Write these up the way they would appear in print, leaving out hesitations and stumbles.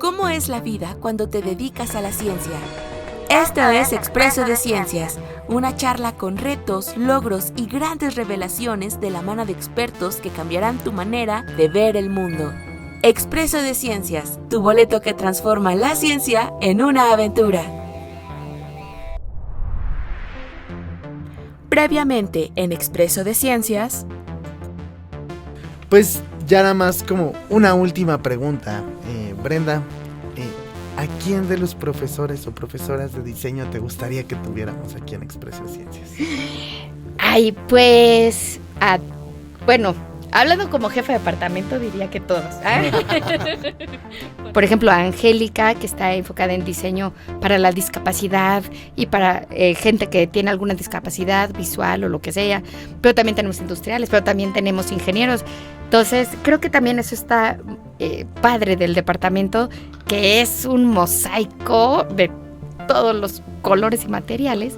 ¿Cómo es la vida cuando te dedicas a la ciencia? Esto es Expreso de Ciencias, una charla con retos, logros y grandes revelaciones de la mano de expertos que cambiarán tu manera de ver el mundo. Expreso de Ciencias, tu boleto que transforma la ciencia en una aventura. Previamente en Expreso de Ciencias. Pues ya nada más como una última pregunta, Brenda. ¿A quién de los profesores o profesoras de diseño te gustaría que tuviéramos aquí en Expreso de Ciencias? Ay, pues, bueno, hablando como jefe de departamento diría que todos. Por ejemplo, a Angélica, que está enfocada en diseño para la discapacidad y para gente que tiene alguna discapacidad visual o lo que sea. Pero también tenemos industriales, pero también tenemos ingenieros. Entonces, creo que también eso está padre del departamento, que es un mosaico de todos los colores y materiales.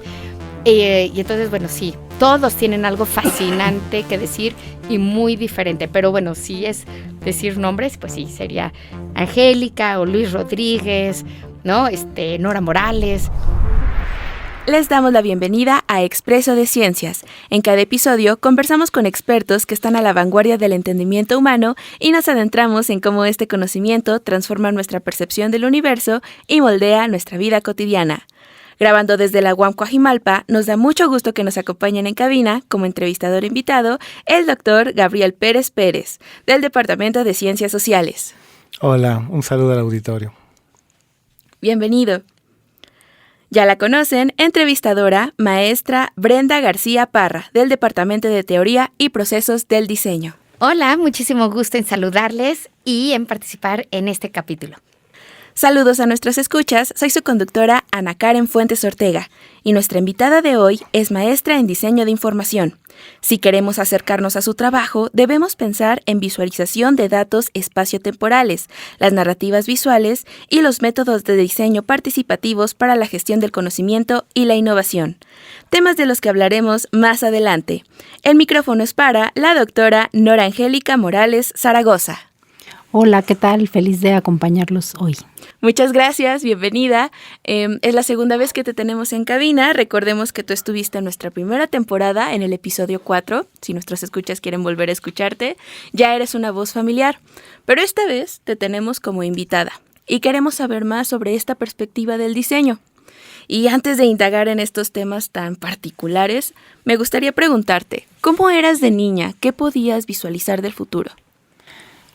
Y entonces, bueno, sí, todos tienen algo fascinante que decir y muy diferente. Pero bueno, si es decir nombres, pues sí, sería Angélica o Luis Rodríguez, ¿no? Nora Morales. Les damos la bienvenida a Expreso de Ciencias. En cada episodio conversamos con expertos que están a la vanguardia del entendimiento humano y nos adentramos en cómo este conocimiento transforma nuestra percepción del universo y moldea nuestra vida cotidiana. Grabando desde la UAM Coajimalpa, nos da mucho gusto que nos acompañen en cabina como entrevistador invitado el doctor Gabriel Pérez Pérez, del Departamento de Ciencias Sociales. Hola, un saludo al auditorio. Bienvenido. Ya la conocen, entrevistadora, maestra Brenda García Parra, del Departamento de Teoría y Procesos del Diseño. Hola, muchísimo gusto en saludarles y en participar en este capítulo. Saludos a nuestros escuchas, soy su conductora Ana Karen Fuentes Ortega y nuestra invitada de hoy es maestra en diseño de información. Si queremos acercarnos a su trabajo, debemos pensar en visualización de datos espaciotemporales, las narrativas visuales y los métodos de diseño participativos para la gestión del conocimiento y la innovación. Temas de los que hablaremos más adelante. El micrófono es para la doctora Nora Angélica Morales Zaragoza. Hola, ¿qué tal? Feliz de acompañarlos hoy. Muchas gracias, bienvenida. Es la segunda vez que te tenemos en cabina. Recordemos que tú estuviste en nuestra primera temporada, en el episodio 4. Si nuestros escuchas quieren volver a escucharte, ya eres una voz familiar. Pero esta vez te tenemos como invitada y queremos saber más sobre esta perspectiva del diseño. Y antes de indagar en estos temas tan particulares, me gustaría preguntarte, ¿cómo eras de niña? ¿Qué podías visualizar del futuro?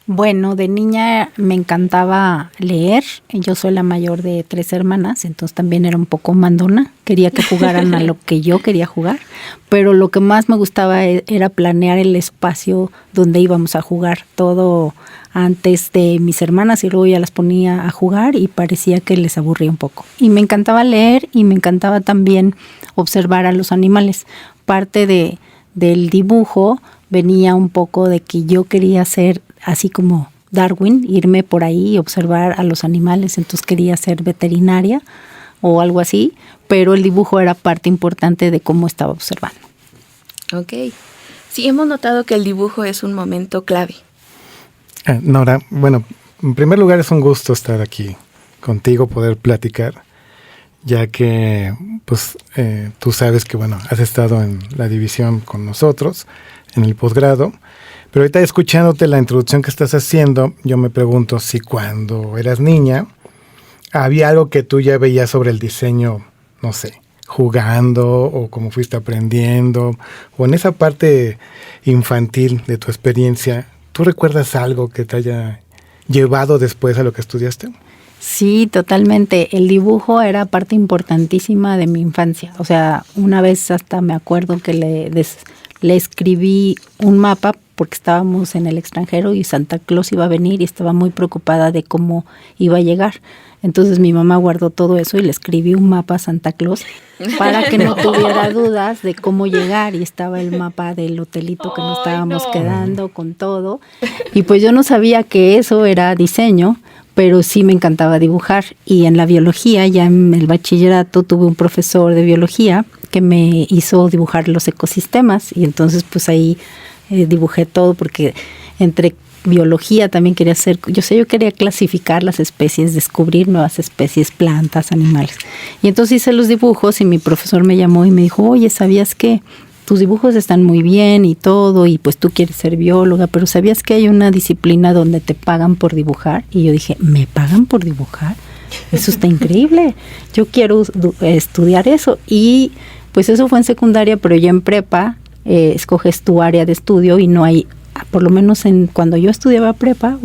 Bueno, de niña me encantaba leer. Yo soy la mayor de 3 hermanas, entonces también era un poco mandona. Quería que jugaran a lo que yo quería jugar, pero lo que más me gustaba era planear el espacio donde íbamos a jugar. Todo antes de mis hermanas y luego ya las ponía a jugar y parecía que les aburría un poco. Y me encantaba leer y me encantaba también observar a los animales. Parte del dibujo venía un poco de que yo quería ser así como Darwin, irme por ahí y observar a los animales, entonces quería ser veterinaria o algo así, pero el dibujo era parte importante de cómo estaba observando. Ok. Sí, hemos notado que el dibujo es un momento clave. Nora, bueno, en primer lugar es un gusto estar aquí contigo, poder platicar, ya que pues tú sabes que bueno, has estado en la división con nosotros, en el posgrado. Pero ahorita escuchándote la introducción que estás haciendo, yo me pregunto si cuando eras niña había algo que tú ya veías sobre el diseño, no sé, jugando o cómo fuiste aprendiendo, o en esa parte infantil de tu experiencia, ¿tú recuerdas algo que te haya llevado después a lo que estudiaste? Sí, totalmente. El dibujo era parte importantísima de mi infancia. O sea, una vez hasta me acuerdo que le escribí un mapa porque estábamos en el extranjero y Santa Claus iba a venir y estaba muy preocupada de cómo iba a llegar. Entonces mi mamá guardó todo eso y le escribí un mapa a Santa Claus para que no tuviera dudas de cómo llegar, y estaba el mapa del hotelito que nos estábamos quedando con todo. Y pues yo no sabía que eso era diseño, pero sí me encantaba dibujar. Y en la biología, ya en el bachillerato, tuve un profesor de biología que me hizo dibujar los ecosistemas y entonces pues ahí dibujé todo, porque entre biología, también quería hacer, yo quería clasificar las especies, descubrir nuevas especies, plantas, animales. Y entonces hice los dibujos y mi profesor me llamó y me dijo, oye, ¿sabías que tus dibujos están muy bien y todo, y pues tú quieres ser bióloga, pero ¿sabías que hay una disciplina donde te pagan por dibujar? Y yo dije, ¿me pagan por dibujar? Eso está increíble, yo quiero estudiar eso. Y pues eso fue en secundaria, pero ya en prepa escoges tu área de estudio y no hay, por lo menos cuando yo estudiaba prepa,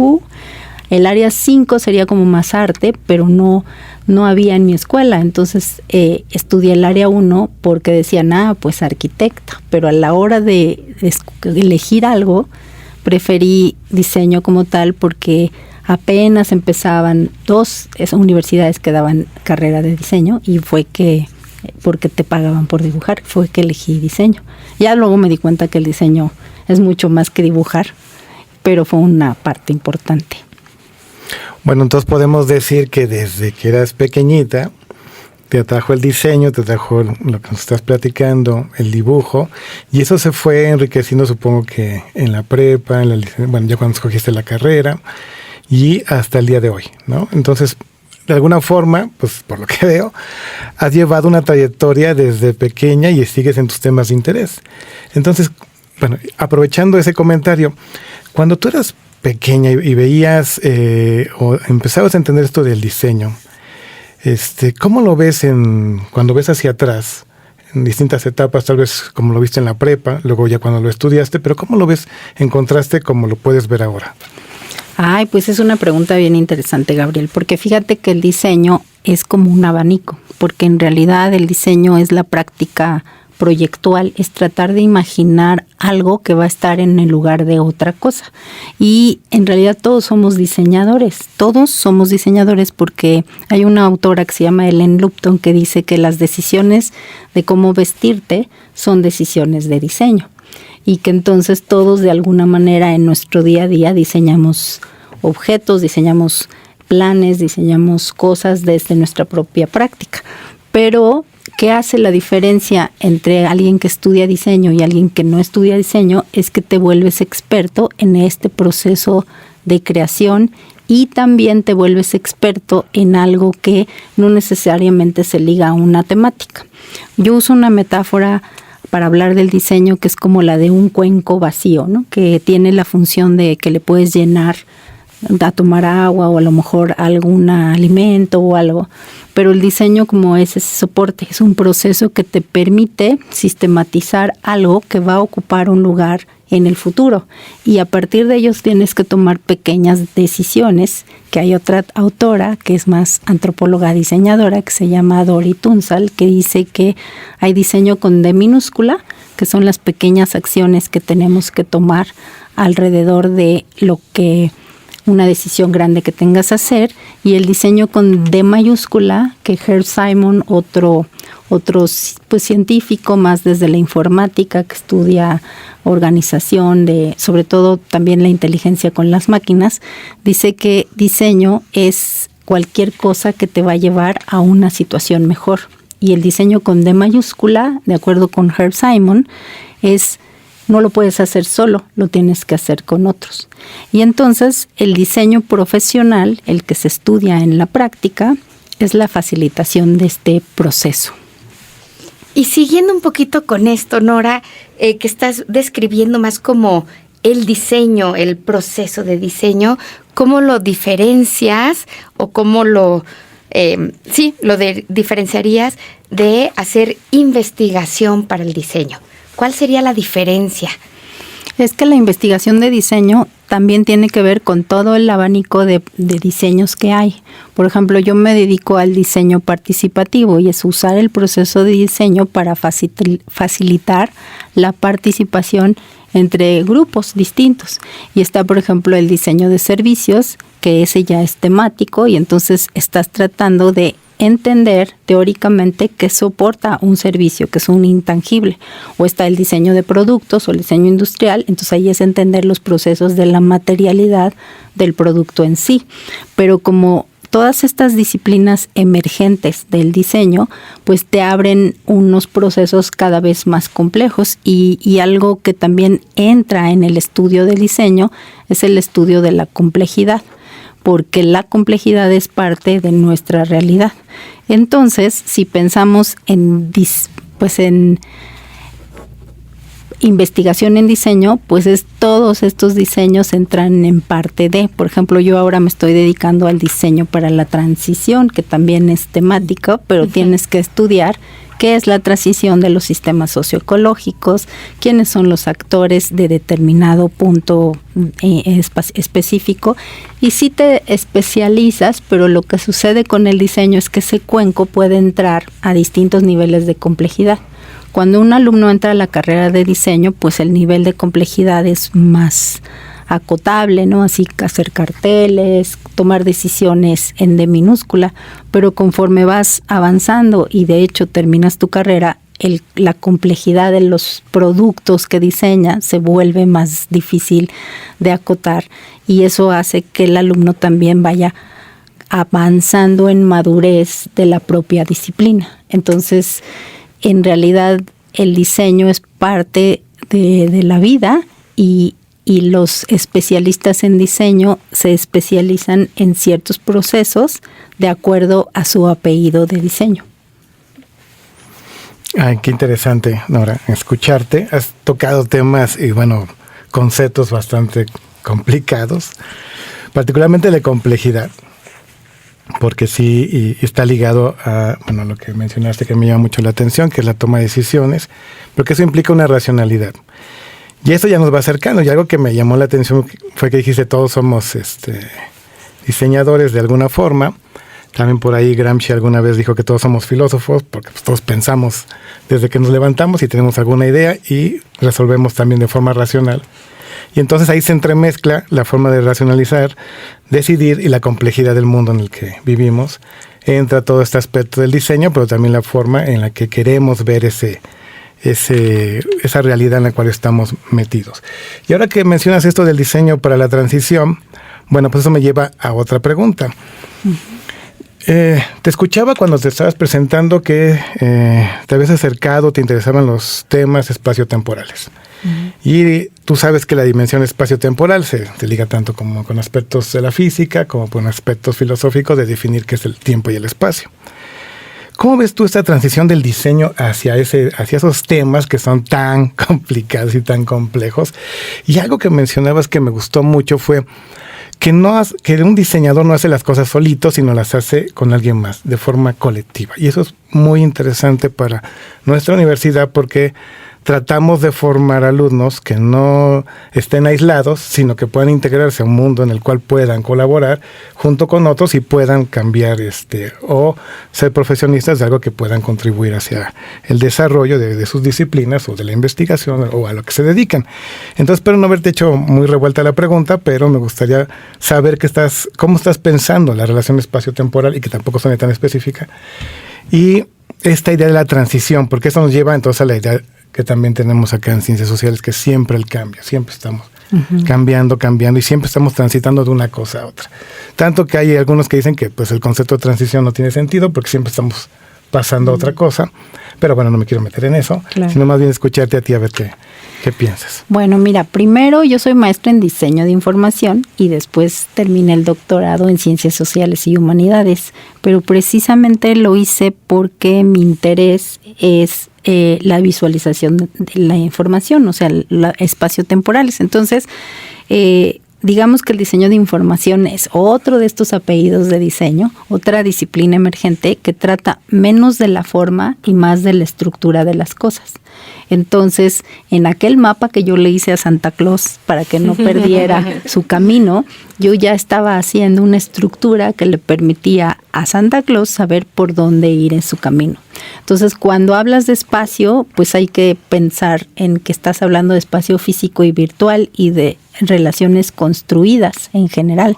el área 5 sería como más arte, pero no había en mi escuela. Entonces estudié el área 1 porque decían, pues arquitecta, pero a la hora de elegir algo, preferí diseño como tal porque apenas empezaban 2 universidades que daban carrera de diseño y porque te pagaban por dibujar, fue que elegí diseño. Ya luego me di cuenta que el diseño es mucho más que dibujar, pero fue una parte importante. Bueno, entonces podemos decir que desde que eras pequeñita te atrajo el diseño, te atrajo lo que nos estás platicando, el dibujo, y eso se fue enriqueciendo, supongo que en la prepa, ya cuando escogiste la carrera, y hasta el día de hoy, ¿no? Entonces, de alguna forma, pues por lo que veo, has llevado una trayectoria desde pequeña y sigues en tus temas de interés. Entonces, bueno, aprovechando ese comentario, cuando tú eras pequeña y veías o empezabas a entender esto del diseño, ¿cómo lo ves cuando ves hacia atrás, en distintas etapas, tal vez como lo viste en la prepa, luego ya cuando lo estudiaste, pero cómo lo ves en contraste como lo puedes ver ahora? Ay, pues es una pregunta bien interesante, Gabriel, porque fíjate que el diseño es como un abanico, porque en realidad el diseño es la práctica proyectual, es tratar de imaginar algo que va a estar en el lugar de otra cosa. Y en realidad todos somos diseñadores porque hay una autora que se llama Ellen Lupton que dice que las decisiones de cómo vestirte son decisiones de diseño. Y que entonces todos de alguna manera en nuestro día a día diseñamos objetos, diseñamos planes, diseñamos cosas desde nuestra propia práctica. Pero, ¿qué hace la diferencia entre alguien que estudia diseño y alguien que no estudia diseño? Es que te vuelves experto en este proceso de creación y también te vuelves experto en algo que no necesariamente se liga a una temática. Yo uso una metáfora para hablar del diseño que es como la de un cuenco vacío, ¿no? Que tiene la función de que le puedes llenar a tomar agua o a lo mejor algún alimento o algo, pero el diseño como es ese soporte, es un proceso que te permite sistematizar algo que va a ocupar un lugar en el futuro y a partir de ellos tienes que tomar pequeñas decisiones, que hay otra autora que es más antropóloga diseñadora que se llama Dori Tunstall, que dice que hay diseño con D minúscula, que son las pequeñas acciones que tenemos que tomar alrededor de lo que una decisión grande que tengas que hacer, y el diseño con D mayúscula, que Herb Simon, otro pues científico más desde la informática que estudia organización sobre todo también la inteligencia con las máquinas, dice que diseño es cualquier cosa que te va a llevar a una situación mejor. Y el diseño con D mayúscula, de acuerdo con Herb Simon, no lo puedes hacer solo, lo tienes que hacer con otros. Y entonces el diseño profesional, el que se estudia en la práctica, es la facilitación de este proceso. Y siguiendo un poquito con esto, Nora, que estás describiendo más como el diseño, el proceso de diseño, ¿cómo lo diferencias o cómo diferenciarías de hacer investigación para el diseño? ¿Cuál sería la diferencia? Es que la investigación de diseño también tiene que ver con todo el abanico de diseños que hay. Por ejemplo, yo me dedico al diseño participativo y es usar el proceso de diseño para facilitar la participación entre grupos distintos. Y está, por ejemplo, el diseño de servicios, que ese ya es temático y entonces estás tratando de entender teóricamente qué soporta un servicio, que es un intangible. O está el diseño de productos o el diseño industrial, entonces ahí es entender los procesos de la materialidad del producto en sí. Pero como todas estas disciplinas emergentes del diseño, pues te abren unos procesos cada vez más complejos y algo que también entra en el estudio del diseño es el estudio de la complejidad, porque la complejidad es parte de nuestra realidad. Entonces, si pensamos en investigación en diseño, pues todos estos diseños entran en parte de, por ejemplo, yo ahora me estoy dedicando al diseño para la transición, que también es temático, pero tienes que estudiar qué es la transición de los sistemas socioecológicos, quiénes son los actores de determinado punto específico, y sí te especializas, pero lo que sucede con el diseño es que ese cuenco puede entrar a distintos niveles de complejidad. Cuando un alumno entra a la carrera de diseño, pues el nivel de complejidad es más acotable, ¿no? Así que hacer carteles, tomar decisiones en D minúscula, pero conforme vas avanzando y de hecho terminas tu carrera, la complejidad de los productos que diseñas se vuelve más difícil de acotar y eso hace que el alumno también vaya avanzando en madurez de la propia disciplina. Entonces, en realidad el diseño es parte de la vida y los especialistas en diseño se especializan en ciertos procesos de acuerdo a su apellido de diseño. Ay, qué interesante, Nora, escucharte. Has tocado temas y, conceptos bastante complicados, particularmente la complejidad. Porque sí y está ligado a lo que mencionaste que me llama mucho la atención, que es la toma de decisiones, porque eso implica una racionalidad. Y eso ya nos va acercando. Y algo que me llamó la atención fue que dijiste todos somos diseñadores de alguna forma. También por ahí Gramsci alguna vez dijo que todos somos filósofos, porque pues, todos pensamos desde que nos levantamos y tenemos alguna idea y resolvemos también de forma racional. Y entonces ahí se entremezcla la forma de racionalizar, decidir y la complejidad del mundo en el que vivimos. Entra todo este aspecto del diseño, pero también la forma en la que queremos ver esa realidad en la cual estamos metidos. Y ahora que mencionas esto del diseño para la transición, pues eso me lleva a otra pregunta. Te escuchaba cuando te estabas presentando que te habías acercado, te interesaban los temas espaciotemporales. Y tú sabes que la dimensión espacio-temporal se liga tanto como con aspectos de la física como con aspectos filosóficos de definir qué es el tiempo y el espacio. ¿Cómo ves tú esta transición del diseño hacia esos temas que son tan complicados y tan complejos? Y algo que mencionabas que me gustó mucho fue que un diseñador no hace las cosas solito, sino las hace con alguien más, de forma colectiva. Y eso es muy interesante para nuestra universidad porque tratamos de formar alumnos que no estén aislados, sino que puedan integrarse a un mundo en el cual puedan colaborar junto con otros y puedan cambiar o ser profesionistas de algo que puedan contribuir hacia el desarrollo de sus disciplinas o de la investigación o a lo que se dedican. Entonces, espero no haberte hecho muy revuelta la pregunta, pero me gustaría saber cómo estás pensando la relación espacio-temporal y que tampoco suene tan específica. Y esta idea de la transición, porque eso nos lleva entonces a la idea que también tenemos acá en Ciencias Sociales, que siempre el cambio, siempre estamos cambiando y siempre estamos transitando de una cosa a otra. Tanto que hay algunos que dicen que pues el concepto de transición no tiene sentido porque siempre estamos pasando a otra cosa, pero no me quiero meter en eso, sino más bien escucharte a ti a ver qué piensas. Bueno, mira, primero yo soy maestra en diseño de información y después terminé el doctorado en Ciencias Sociales y Humanidades, pero precisamente lo hice porque mi interés es la visualización de la información, o sea, espaciotemporales. Entonces, digamos que el diseño de información es otro de estos apellidos de diseño, otra disciplina emergente que trata menos de la forma y más de la estructura de las cosas. Entonces, en aquel mapa que yo le hice a Santa Claus para que no perdiera su camino, yo ya estaba haciendo una estructura que le permitía a Santa Claus saber por dónde ir en su camino. Entonces, cuando hablas de espacio, pues hay que pensar en que estás hablando de espacio físico y virtual y de relaciones construidas en general.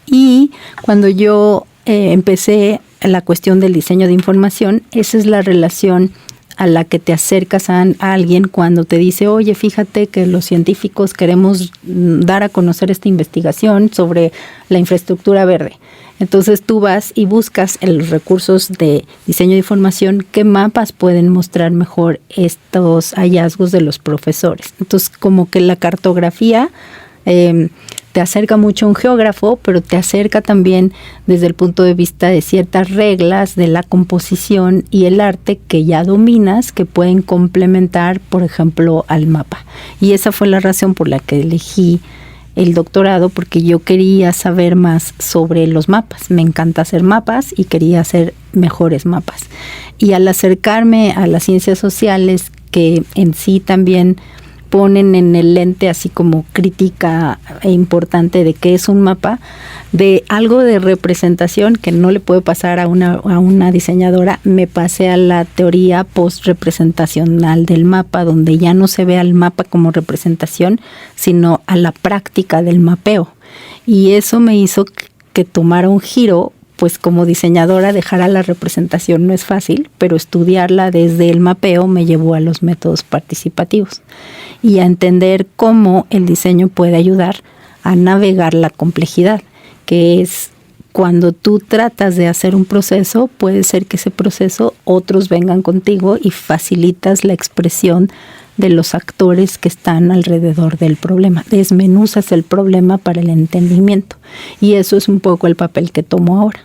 Y cuando yo empecé la cuestión del diseño de información, esa es la relación a la que te acercas a alguien cuando te dice, oye, fíjate que los científicos queremos dar a conocer esta investigación sobre la infraestructura verde. Entonces tú vas y buscas en los recursos de diseño de información qué mapas pueden mostrar mejor estos hallazgos de los profesores. Entonces como que la cartografía te acerca mucho a un geógrafo, pero te acerca también desde el punto de vista de ciertas reglas de la composición y el arte que ya dominas, que pueden complementar, por ejemplo, al mapa. Y esa fue la razón por la que elegí el doctorado, porque yo quería saber más sobre los mapas. Me encanta hacer mapas y quería hacer mejores mapas. Y al acercarme a las ciencias sociales, que en sí también ponen en el lente así como crítica e importante de qué es un mapa, de algo de representación que no le puede pasar a una diseñadora, me pasé a la teoría post-representacional del mapa, donde ya no se ve al mapa como representación, sino a la práctica del mapeo. Y eso me hizo que tomara un giro. Pues como diseñadora dejar a la representación no es fácil, pero estudiarla desde el mapeo me llevó a los métodos participativos y a entender cómo el diseño puede ayudar a navegar la complejidad, que es cuando tú tratas de hacer un proceso, puede ser que ese proceso otros vengan contigo y facilitas la expresión de los actores que están alrededor del problema. Desmenuzas el problema para el entendimiento y eso es un poco el papel que tomo ahora.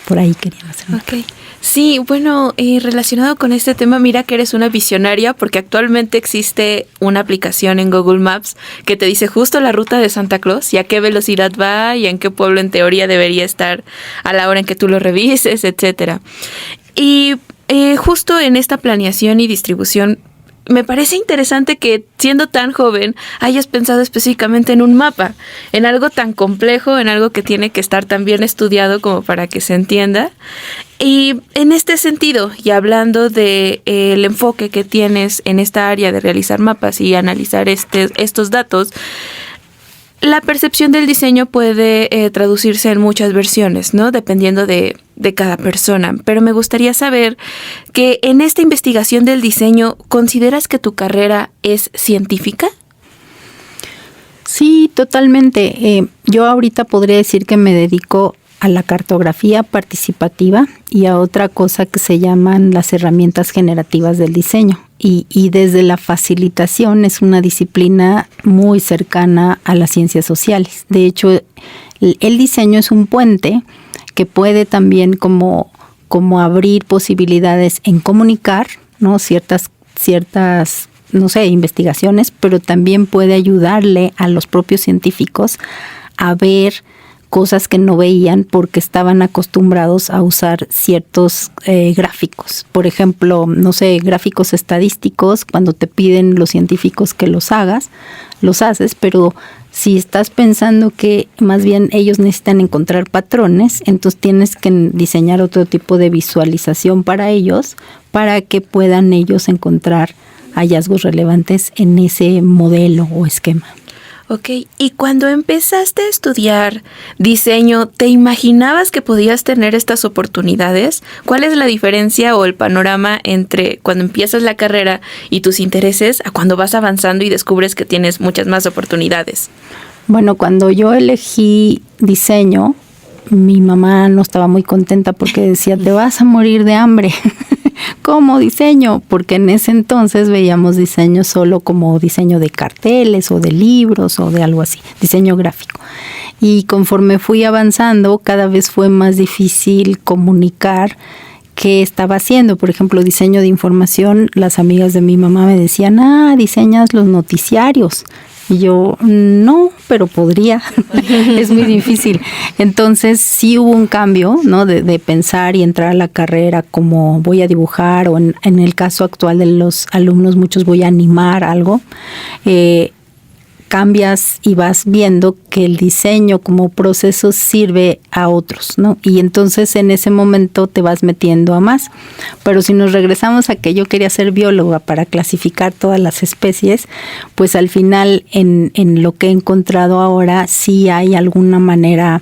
Por ahí querían hacer. Ok. Sí, bueno, relacionado con este tema, mira que eres una visionaria porque actualmente existe una aplicación en Google Maps que te dice justo la ruta de Santa Claus y a qué velocidad va y en qué pueblo en teoría debería estar a la hora en que tú lo revises, etcétera. Y justo en esta planeación y distribución, me parece interesante que siendo tan joven hayas pensado específicamente en un mapa, en algo tan complejo, en algo que tiene que estar tan bien estudiado como para que se entienda. Y en este sentido, y hablando de el enfoque que tienes en esta área de realizar mapas y analizar estos datos, la percepción del diseño puede traducirse en muchas versiones, ¿no? Dependiendo de cada persona. Pero me gustaría saber que en esta investigación del diseño, ¿consideras que tu carrera es científica? Sí, totalmente. Yo ahorita podría decir que me dedico a la cartografía participativa y a otra cosa que se llaman las herramientas generativas del diseño. Y desde la facilitación es una disciplina muy cercana a las ciencias sociales. De hecho, el diseño es un puente que puede también como abrir posibilidades en comunicar, ¿no? ciertas no sé, investigaciones, pero también puede ayudarle a los propios científicos a ver cosas que no veían porque estaban acostumbrados a usar ciertos gráficos. Por ejemplo, no sé, gráficos estadísticos, cuando te piden los científicos que los hagas, los haces, pero si estás pensando que más bien ellos necesitan encontrar patrones, entonces tienes que diseñar otro tipo de visualización para ellos, para que puedan ellos encontrar hallazgos relevantes en ese modelo o esquema. Ok, y cuando empezaste a estudiar diseño, ¿te imaginabas que podías tener estas oportunidades? ¿Cuál es la diferencia o el panorama entre cuando empiezas la carrera y tus intereses a cuando vas avanzando y descubres que tienes muchas más oportunidades? Bueno, cuando yo elegí diseño, mi mamá no estaba muy contenta porque decía, te vas a morir de hambre. ¿Cómo diseño? Porque en ese entonces veíamos diseño solo como diseño de carteles o de libros o de algo así, diseño gráfico. Y conforme fui avanzando, cada vez fue más difícil comunicar qué estaba haciendo. Por ejemplo, diseño de información, las amigas de mi mamá me decían, diseñas los noticiarios. Y yo, no, pero podría, es muy difícil. Entonces sí hubo un cambio, ¿no? de pensar y entrar a la carrera como voy a dibujar o en el caso actual de los alumnos, muchos voy a animar algo. Cambias y vas viendo que el diseño como proceso sirve a otros, ¿no? Y entonces en ese momento te vas metiendo a más. Pero si nos regresamos a que yo quería ser bióloga para clasificar todas las especies, pues al final en lo que he encontrado ahora sí hay alguna manera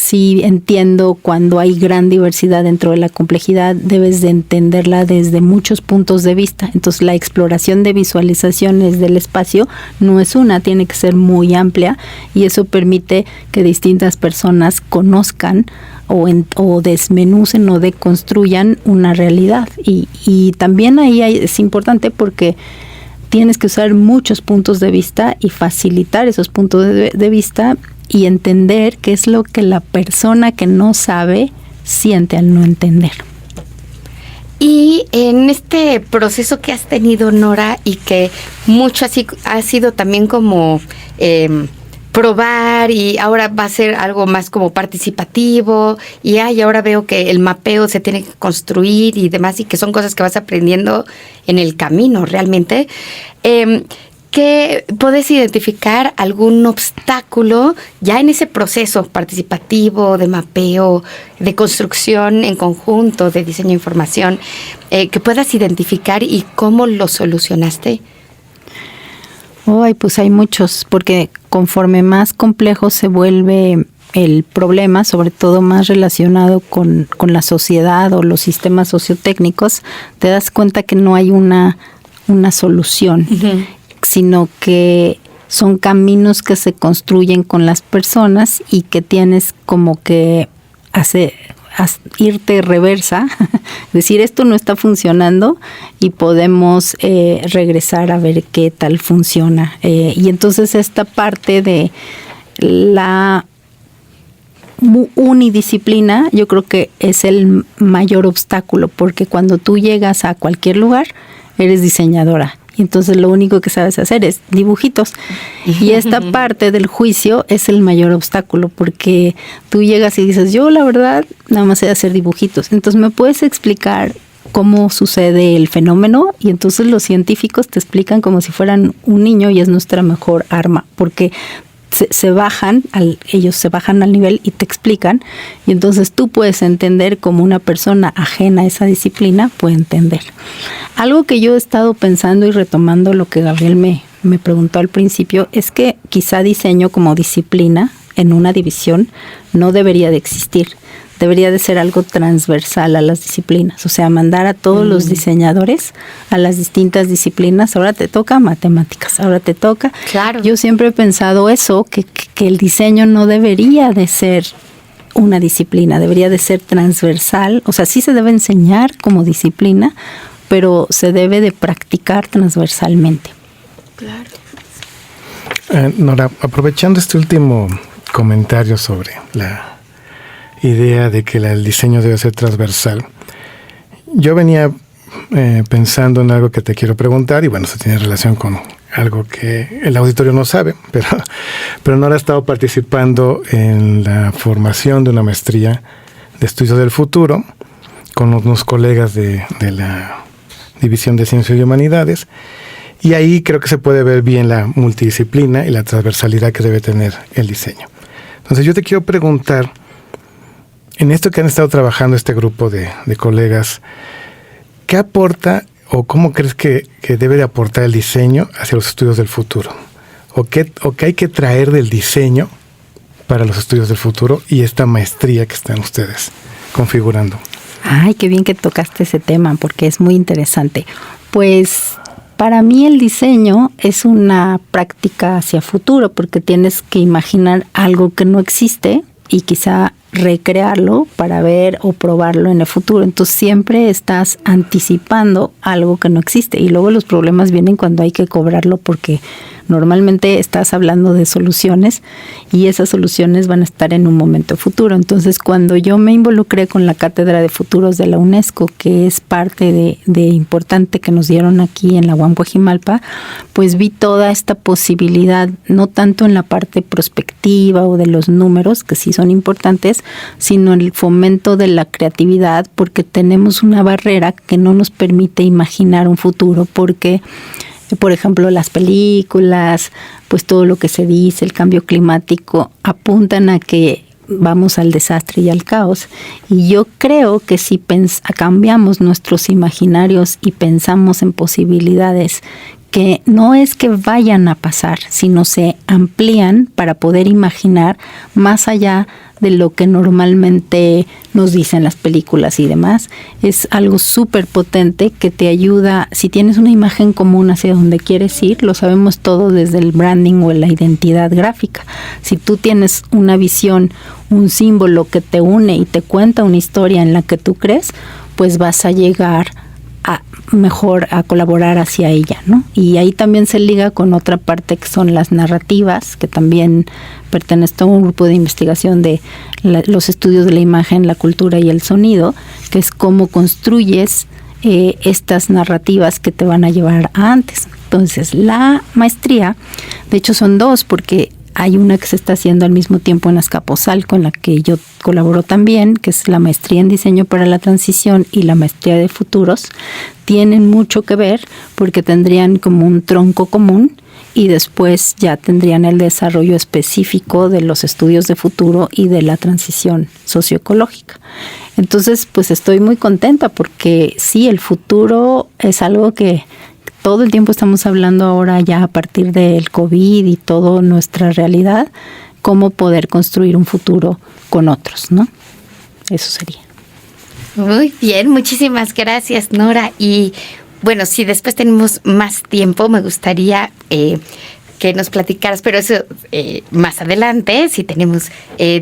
sí entiendo cuando hay gran diversidad dentro de la complejidad, debes de entenderla desde muchos puntos de vista. Entonces la exploración de visualizaciones del espacio no es una, tiene que ser muy amplia y eso permite que distintas personas conozcan o desmenucen o deconstruyan una realidad. Y también ahí es importante porque tienes que usar muchos puntos de vista y facilitar esos puntos de vista y entender qué es lo que la persona que no sabe siente al no entender. Y en este proceso que has tenido, Nora, y que mucho así ha sido también como probar, y ahora va a ser algo más como participativo, y ahora veo que el mapeo se tiene que construir y demás, y que son cosas que vas aprendiendo en el camino realmente. ¿Que puedes identificar algún obstáculo ya en ese proceso participativo de mapeo, de construcción en conjunto, de diseño de información, que puedas identificar y cómo lo solucionaste? Pues hay muchos, porque conforme más complejo se vuelve el problema, sobre todo más relacionado con la sociedad o los sistemas sociotécnicos, te das cuenta que no hay una solución. Uh-huh. Sino que son caminos que se construyen con las personas y que tienes como que irte reversa, decir esto no está funcionando y podemos regresar a ver qué tal funciona. Y entonces esta parte de la unidisciplina yo creo que es el mayor obstáculo, porque cuando tú llegas a cualquier lugar eres diseñadora. Y entonces lo único que sabes hacer es dibujitos. Y esta parte del juicio es el mayor obstáculo, porque tú llegas y dices, yo la verdad nada más sé hacer dibujitos. Entonces, ¿me puedes explicar cómo sucede el fenómeno? Y entonces los científicos te explican como si fueran un niño, y es nuestra mejor arma, porque ellos se bajan al nivel y te explican, y entonces tú puedes entender como una persona ajena a esa disciplina puede entender. Algo que yo he estado pensando y retomando lo que Gabriel me preguntó al principio, es que quizá diseño como disciplina en una división no debería de existir. Debería de ser algo transversal a las disciplinas, o sea, mandar a todos los diseñadores a las distintas disciplinas. Ahora te toca matemáticas, ahora te toca. Claro. Yo siempre he pensado eso, que el diseño no debería de ser una disciplina, debería de ser transversal. O sea, sí se debe enseñar como disciplina, pero se debe de practicar transversalmente. Claro. Nora, aprovechando este último comentario sobre la idea de que el diseño debe ser transversal, yo venía pensando en algo que te quiero preguntar, y bueno, eso tiene relación con algo que el auditorio no sabe, pero Nora ha estado participando en la formación de una maestría de estudios del futuro con unos colegas de la División de Ciencias y Humanidades, y ahí creo que se puede ver bien la multidisciplina y la transversalidad que debe tener el diseño. Entonces yo te quiero preguntar, en esto que han estado trabajando este grupo de colegas, ¿qué aporta o cómo crees que debe de aportar el diseño hacia los estudios del futuro? ¿O qué hay que traer del diseño para los estudios del futuro y esta maestría que están ustedes configurando? Ay, qué bien que tocaste ese tema, porque es muy interesante. Pues para mí el diseño es una práctica hacia futuro, porque tienes que imaginar algo que no existe y quizá recrearlo para ver o probarlo en el futuro. Entonces siempre estás anticipando algo que no existe, y luego los problemas vienen cuando hay que cobrarlo, porque normalmente estás hablando de soluciones y esas soluciones van a estar en un momento futuro. Entonces, cuando yo me involucré con la Cátedra de Futuros de la UNESCO, que es parte de importante que nos dieron aquí en la UAM Coajimalpa, pues vi toda esta posibilidad, no tanto en la parte prospectiva o de los números, que sí son importantes, sino en el fomento de la creatividad, porque tenemos una barrera que no nos permite imaginar un futuro, porque por ejemplo, las películas, pues todo lo que se dice, el cambio climático, apuntan a que vamos al desastre y al caos. Y yo creo que si cambiamos nuestros imaginarios y pensamos en posibilidades que no es que vayan a pasar, sino se amplían para poder imaginar más allá de lo que normalmente nos dicen las películas y demás. Es algo súper potente que te ayuda, si tienes una imagen común hacia donde quieres ir, lo sabemos todo desde el branding o la identidad gráfica. Si tú tienes una visión, un símbolo que te une y te cuenta una historia en la que tú crees, pues vas a llegar mejor a colaborar hacia ella, ¿no? Y ahí también se liga con otra parte que son las narrativas, que también pertenece a un grupo de investigación de los estudios de la imagen, la cultura y el sonido, que es cómo construyes estas narrativas que te van a llevar a antes. Entonces, la maestría, de hecho son dos, porque hay una que se está haciendo al mismo tiempo en Azcapotzalco, en la que yo colaboro también, que es la maestría en diseño para la transición y la maestría de futuros. Tienen mucho que ver porque tendrían como un tronco común y después ya tendrían el desarrollo específico de los estudios de futuro y de la transición socioecológica. Entonces, pues estoy muy contenta porque sí, el futuro es algo que todo el tiempo estamos hablando ahora ya a partir del COVID y toda nuestra realidad, cómo poder construir un futuro con otros, ¿no? Eso sería. Muy bien, muchísimas gracias, Nora. Y bueno, si después tenemos más tiempo, me gustaría que nos platicaras, pero eso más adelante, si tenemos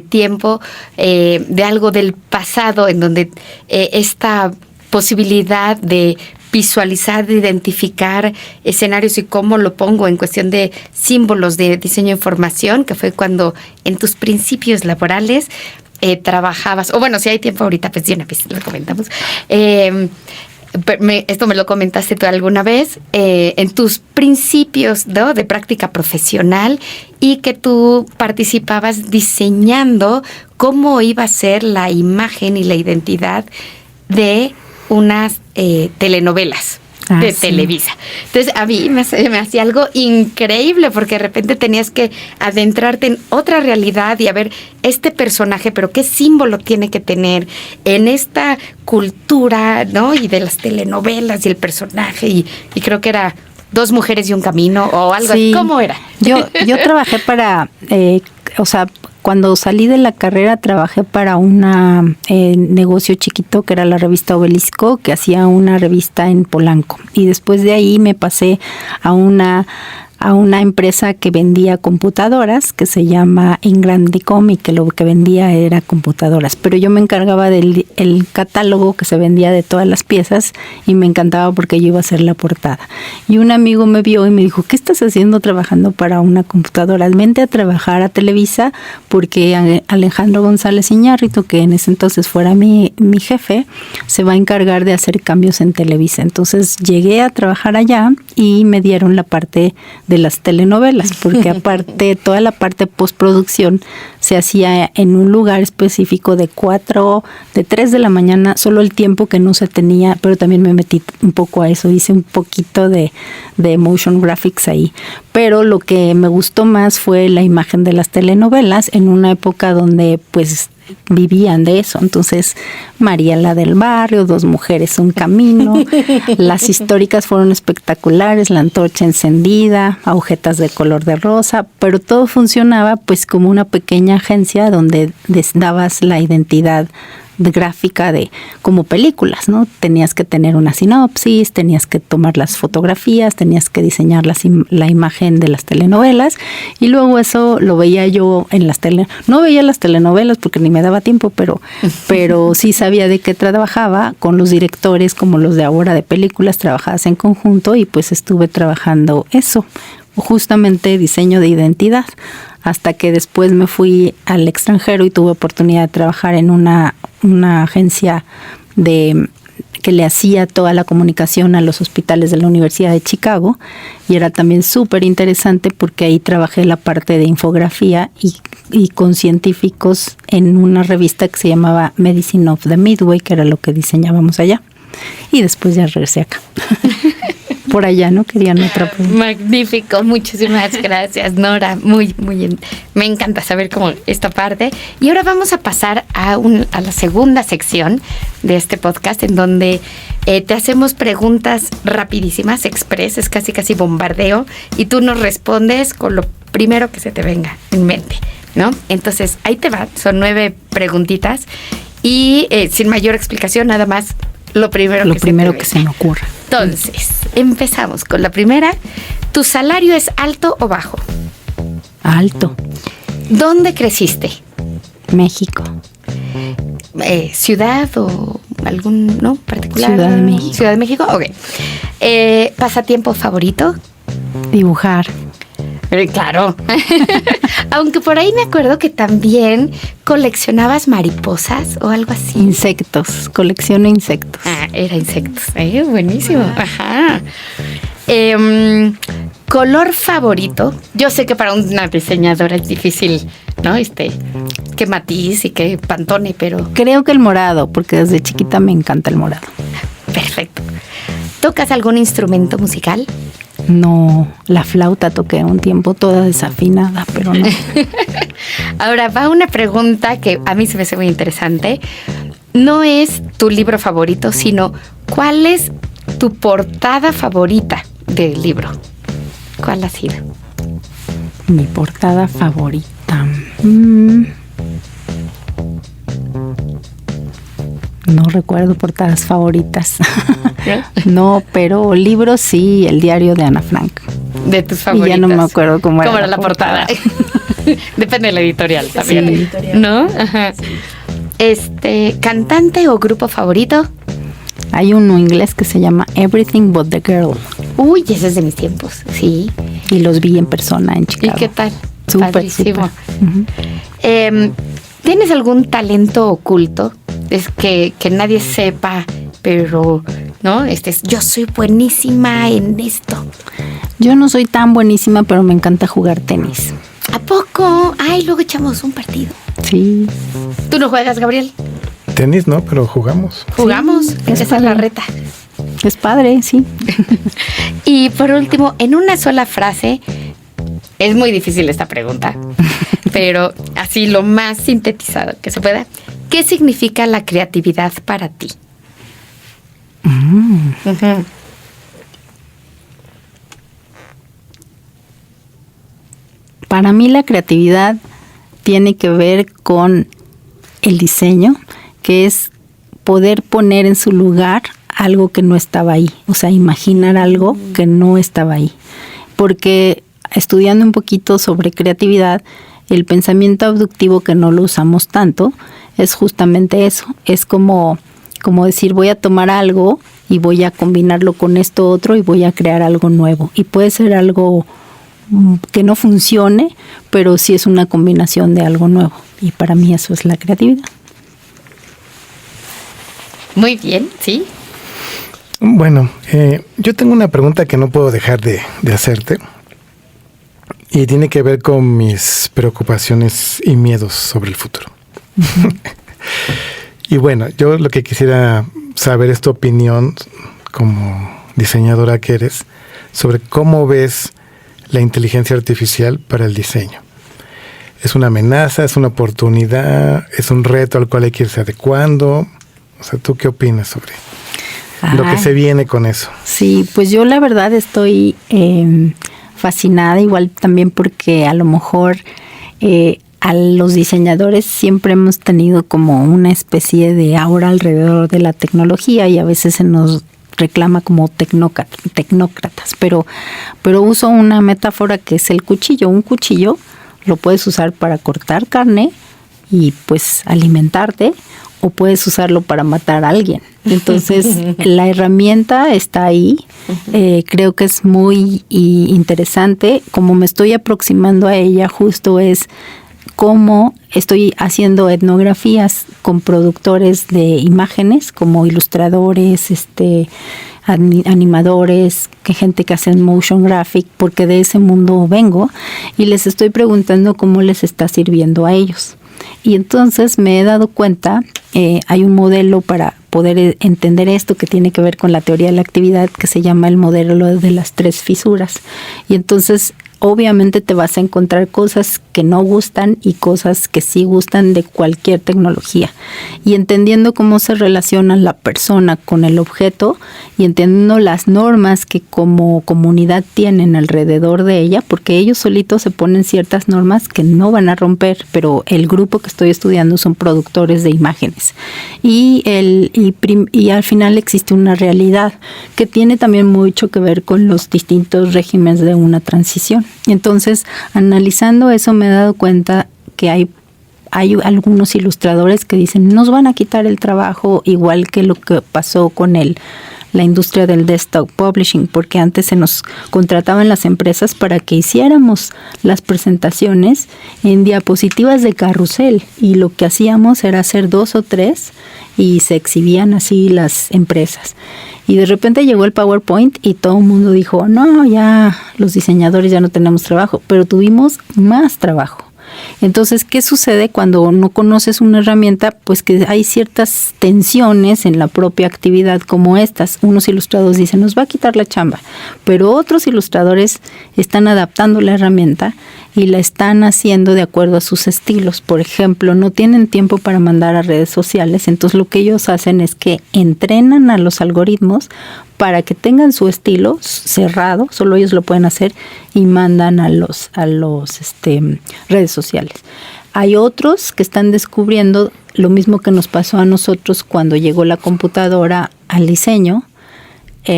tiempo, de algo del pasado en donde esta posibilidad de visualizar, de identificar escenarios y cómo lo pongo en cuestión de símbolos de diseño de información, que fue cuando en tus principios laborales trabajabas, o bueno, si hay tiempo ahorita, pues de una vez lo comentamos. Esto me lo comentaste tú alguna vez, en tus principios, ¿no?, de práctica profesional, y que tú participabas diseñando cómo iba a ser la imagen y la identidad de unas telenovelas de Televisa. Entonces, a mí me hacía algo increíble porque de repente tenías que adentrarte en otra realidad y a ver este personaje, pero qué símbolo tiene que tener en esta cultura, ¿no? Y de las telenovelas y el personaje, y creo que era Dos mujeres y un camino o algo así. ¿Cómo era? Yo trabajé para, cuando salí de la carrera trabajé para un negocio chiquito que era la revista Obelisco, que hacía una revista en Polanco. Y después de ahí me pasé a una empresa que vendía computadoras, que se llama Ingrandicom, y que lo que vendía era computadoras. Pero yo me encargaba del el catálogo que se vendía de todas las piezas y me encantaba porque yo iba a hacer la portada. Y un amigo me vio y me dijo, ¿qué estás haciendo trabajando para una computadora? Vente a trabajar a Televisa porque Alejandro González Iñárritu, que en ese entonces fuera mi jefe, se va a encargar de hacer cambios en Televisa. Entonces llegué a trabajar allá y me dieron la parte de las telenovelas, porque aparte toda la parte postproducción se hacía en un lugar específico de 3 de la mañana, solo el tiempo que no se tenía, pero también me metí un poco a eso, hice un poquito de motion graphics ahí. Pero lo que me gustó más fue la imagen de las telenovelas en una época donde pues vivían de eso. Entonces, María la del barrio, Dos mujeres, un camino. Las históricas fueron espectaculares, La antorcha encendida, agujetas de color de rosa, pero todo funcionaba pues como una pequeña agencia donde dabas la identidad gráfica de como películas, ¿no? Tenías que tener una sinopsis, tenías que tomar las fotografías, tenías que diseñar la imagen de las telenovelas, y luego eso lo veía yo en las no veía las telenovelas porque ni me daba tiempo, pero sí sabía de qué trabajaba con los directores como los de ahora de películas, trabajadas en conjunto, y pues estuve trabajando eso, justamente diseño de identidad, hasta que después me fui al extranjero y tuve oportunidad de trabajar en una agencia que le hacía toda la comunicación a los hospitales de la Universidad de Chicago, y era también súper interesante porque ahí trabajé la parte de infografía y con científicos en una revista que se llamaba Medicine of the Midway, que era lo que diseñábamos allá, y después ya regresé acá. Por allá no querían otra pregunta. Magnífico, muchísimas gracias, Nora. Muy bien. Me encanta saber cómo esta parte. Y ahora vamos a pasar a la segunda sección de este podcast, en donde te hacemos preguntas rapidísimas, express, es casi bombardeo, y tú nos respondes con lo primero que se te venga en mente, ¿no? Entonces, ahí te va, son 9 preguntitas y sin mayor explicación, nada más lo primero que se me ocurra. Entonces, empezamos con la primera. ¿Tu salario es alto o bajo? Alto. ¿Dónde creciste? México. ¿Ciudad o algún, no, particular? Ciudad de México. Ciudad de México, ok. ¿Pasatiempo favorito? Dibujar. Claro. Aunque por ahí me acuerdo que también coleccionabas mariposas o algo así. Insectos, colecciono insectos. Era insectos. Buenísimo. Ajá. ¿Color favorito? Yo sé que para una diseñadora es difícil, ¿no? Que matiz y que Pantone, pero... Creo que el morado, porque desde chiquita me encanta el morado. Perfecto. ¿Tocas algún instrumento musical? No, la flauta toqué un tiempo toda desafinada, pero no. Ahora va una pregunta que a mí se me hace muy interesante. No es tu libro favorito, sino ¿cuál es tu portada favorita del libro? ¿Cuál ha sido? Mi portada favorita. No recuerdo portadas favoritas. No, pero libros sí, el diario de Ana Frank. De tus favoritas. Y ya no me acuerdo cómo era la portada. Depende de la editorial también. Sí. ¿No? Ajá. ¿Cantante o grupo favorito? Hay uno inglés que se llama Everything But the Girl. Uy, ese es de mis tiempos, sí. Y los vi en persona en Chicago. ¿Y qué tal? Súper. Uh-huh. ¿Tienes algún talento oculto? Es que nadie sepa, pero, ¿no? Yo soy buenísima en esto. Yo no soy tan buenísima, pero me encanta jugar tenis. ¿A poco? Ay, luego echamos un partido. Sí. ¿Tú no juegas, Gabriel? Tenis no, pero jugamos. ¿Jugamos? Sí, Esa es la reta. Es padre, sí. Y por último, en una sola frase, es muy difícil esta pregunta, pero así lo más sintetizado que se pueda. ¿Qué significa la creatividad para ti? Uh-huh. Para mí la creatividad tiene que ver con el diseño, que es poder poner en su lugar algo que no estaba ahí, o sea, imaginar algo que no estaba ahí. Porque estudiando un poquito sobre creatividad, el pensamiento abductivo, que no lo usamos tanto, es justamente eso. Es como decir, voy a tomar algo y voy a combinarlo con esto otro y voy a crear algo nuevo. Y puede ser algo que no funcione, pero sí es una combinación de algo nuevo. Y para mí eso es la creatividad. Muy bien, ¿sí? Bueno, yo tengo una pregunta que no puedo dejar de hacerte. Y tiene que ver con mis preocupaciones y miedos sobre el futuro. Y bueno, yo lo que quisiera saber es tu opinión como diseñadora que eres sobre cómo ves la inteligencia artificial para el diseño. ¿Es una amenaza? ¿Es una oportunidad? ¿Es un reto al cual hay que irse adecuando? O sea, ¿tú qué opinas sobre lo que se viene con eso? Sí, pues yo la verdad estoy fascinada, igual también porque a lo mejor a los diseñadores siempre hemos tenido como una especie de aura alrededor de la tecnología y a veces se nos reclama como tecnócratas, pero uso una metáfora que es el cuchillo. Un cuchillo lo puedes usar para cortar carne y pues alimentarte, o puedes usarlo para matar a alguien. Entonces, la herramienta está ahí. Creo que es muy interesante. Como me estoy aproximando a ella, justo es cómo estoy haciendo etnografías con productores de imágenes, como ilustradores, animadores, gente que hace motion graphic, porque de ese mundo vengo, y les estoy preguntando cómo les está sirviendo a ellos. Y entonces me he dado cuenta, hay un modelo para poder entender esto que tiene que ver con la teoría de la actividad, que se llama el modelo de las 3 fisuras. Y entonces obviamente te vas a encontrar cosas que no gustan y cosas que sí gustan de cualquier tecnología. Y entendiendo cómo se relaciona la persona con el objeto y entendiendo las normas que como comunidad tienen alrededor de ella, porque ellos solitos se ponen ciertas normas que no van a romper, pero el grupo que estoy estudiando son productores de imágenes. Y al final existe una realidad que tiene también mucho que ver con los distintos regímenes de una transición. Entonces, analizando eso me he dado cuenta que hay algunos ilustradores que dicen, nos van a quitar el trabajo, igual que lo que pasó con la industria del desktop publishing, porque antes se nos contrataban las empresas para que hiciéramos las presentaciones en diapositivas de carrusel, y lo que hacíamos era hacer 2 o 3 y se exhibían así las empresas. Y de repente llegó el PowerPoint y todo el mundo dijo, no, ya los diseñadores ya no tenemos trabajo, pero tuvimos más trabajo. Entonces, ¿qué sucede cuando no conoces una herramienta? Pues que hay ciertas tensiones en la propia actividad como estas. Unos ilustradores dicen, nos va a quitar la chamba, pero otros ilustradores están adaptando la herramienta y la están haciendo de acuerdo a sus estilos. Por ejemplo, no tienen tiempo para mandar a redes sociales, entonces lo que ellos hacen es que entrenan a los algoritmos para que tengan su estilo cerrado, solo ellos lo pueden hacer, y mandan a los redes sociales. Hay otros que están descubriendo lo mismo que nos pasó a nosotros cuando llegó la computadora al diseño.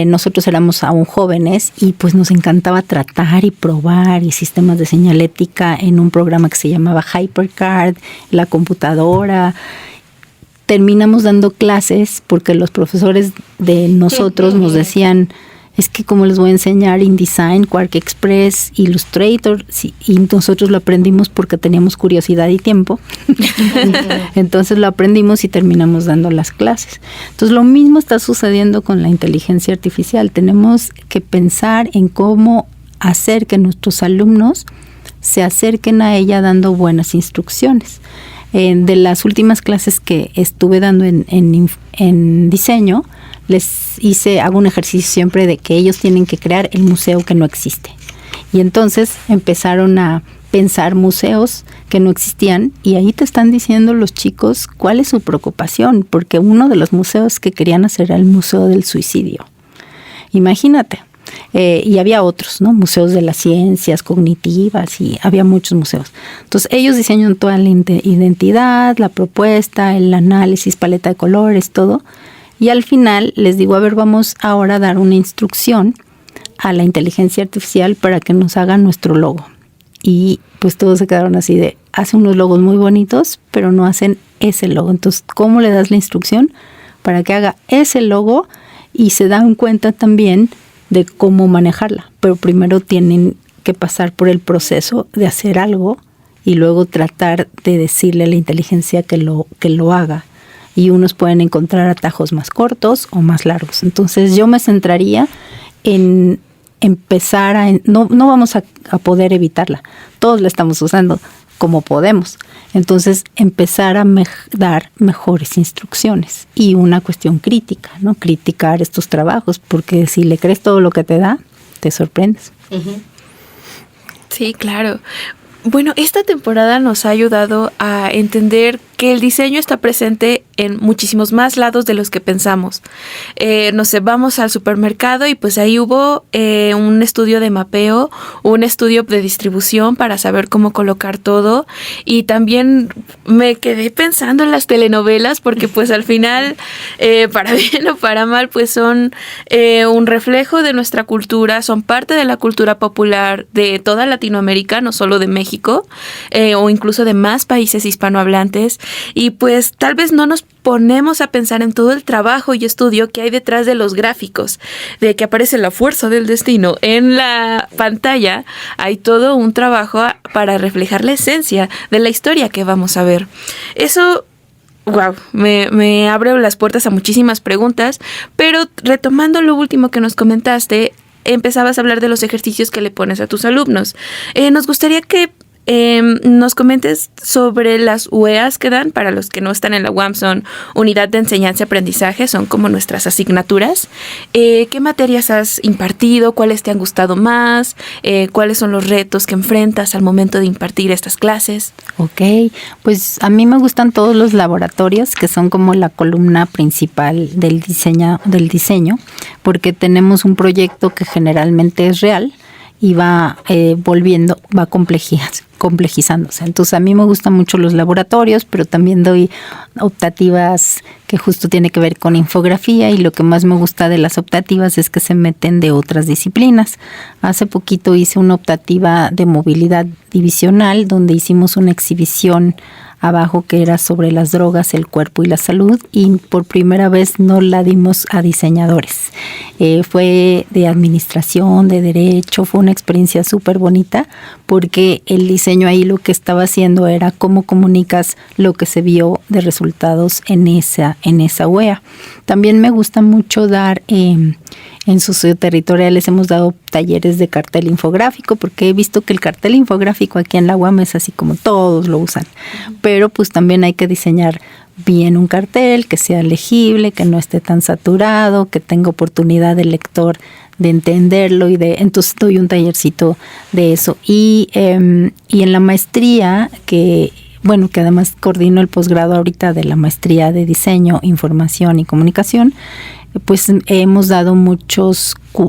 Nosotros éramos aún jóvenes y pues nos encantaba tratar y probar y sistemas de señalética en un programa que se llamaba HyperCard, la computadora. Terminamos dando clases porque los profesores de nosotros nos decían, es que cómo les voy a enseñar InDesign, Quark Express, Illustrator, sí, y nosotros lo aprendimos porque teníamos curiosidad y tiempo. Entonces lo aprendimos y terminamos dando las clases. Entonces lo mismo está sucediendo con la inteligencia artificial. Tenemos que pensar en cómo hacer que nuestros alumnos se acerquen a ella dando buenas instrucciones. De las últimas clases que estuve dando en diseño, hago un ejercicio siempre de que ellos tienen que crear el museo que no existe. Y entonces empezaron a pensar museos que no existían, y ahí te están diciendo los chicos cuál es su preocupación, porque uno de los museos que querían hacer era el Museo del Suicidio. Imagínate. Y había otros, ¿no? Museos de las ciencias cognitivas, y había muchos museos. Entonces ellos diseñan toda la identidad, la propuesta, el análisis, paleta de colores, todo. Y al final les digo, a ver, vamos ahora a dar una instrucción a la inteligencia artificial para que nos haga nuestro logo. Y pues todos se quedaron así de, hacen unos logos muy bonitos, pero no hacen ese logo. Entonces, ¿cómo le das la instrucción para que haga ese logo? Y se dan cuenta también de cómo manejarla, pero primero tienen que pasar por el proceso de hacer algo y luego tratar de decirle a la inteligencia que lo haga. Y unos pueden encontrar atajos más cortos o más largos. Entonces yo me centraría en empezar no vamos a poder evitarla, todos la estamos usando como podemos. Entonces empezar a dar mejores instrucciones y una cuestión crítica, ¿no? Criticar estos trabajos, porque si le crees todo lo que te da, te sorprendes. Uh-huh. Sí, claro. Bueno, esta temporada nos ha ayudado a entender que el diseño está presente en muchísimos más lados de los que pensamos. No sé, vamos al supermercado y pues ahí hubo un estudio de mapeo, un estudio de distribución para saber cómo colocar todo, y también me quedé pensando en las telenovelas porque pues al final, para bien o para mal, pues son un reflejo de nuestra cultura, son parte de la cultura popular de toda Latinoamérica, no solo de México, o incluso de más países hispanohablantes. Y pues tal vez no nos ponemos a pensar en todo el trabajo y estudio que hay detrás de los gráficos, de que aparece la fuerza del destino en la pantalla. Hay todo un trabajo para reflejar la esencia de la historia que vamos a ver. Eso, wow, me abre las puertas a muchísimas preguntas, pero retomando lo último que nos comentaste, empezabas a hablar de los ejercicios que le pones a tus alumnos. Nos gustaría que nos comentes sobre las UEAs que dan. Para los que no están en la UAM, son Unidad de Enseñanza y Aprendizaje, son como nuestras asignaturas. ¿Qué materias has impartido? ¿Cuáles te han gustado más? ¿Cuáles son los retos que enfrentas al momento de impartir estas clases? Ok, pues a mí me gustan todos los laboratorios, que son como la columna principal del diseño, porque tenemos un proyecto que generalmente es real y va va complejizándose. Entonces a mí me gustan mucho los laboratorios, pero también doy optativas que justo tiene que ver con infografía, y lo que más me gusta de las optativas es que se meten de otras disciplinas. Hace poquito hice una optativa de movilidad divisional donde hicimos una exhibición abajo que era sobre las drogas, el cuerpo y la salud, y por primera vez no la dimos a diseñadores. Fue de administración, de derecho, fue una experiencia súper bonita, porque el diseño ahí lo que estaba haciendo era cómo comunicas lo que se vio de resultados en esa UEA. También me gusta mucho dar en socioterritoriales, hemos dado talleres de cartel infográfico, porque he visto que el cartel infográfico aquí en la UAM es así como todos lo usan, pero pues también hay que diseñar bien un cartel, que sea legible, que no esté tan saturado, que tenga oportunidad del lector de entenderlo, entonces doy un tallercito de eso. Y en la maestría, que además coordino el posgrado ahorita de la maestría de diseño, información y comunicación, pues hemos dado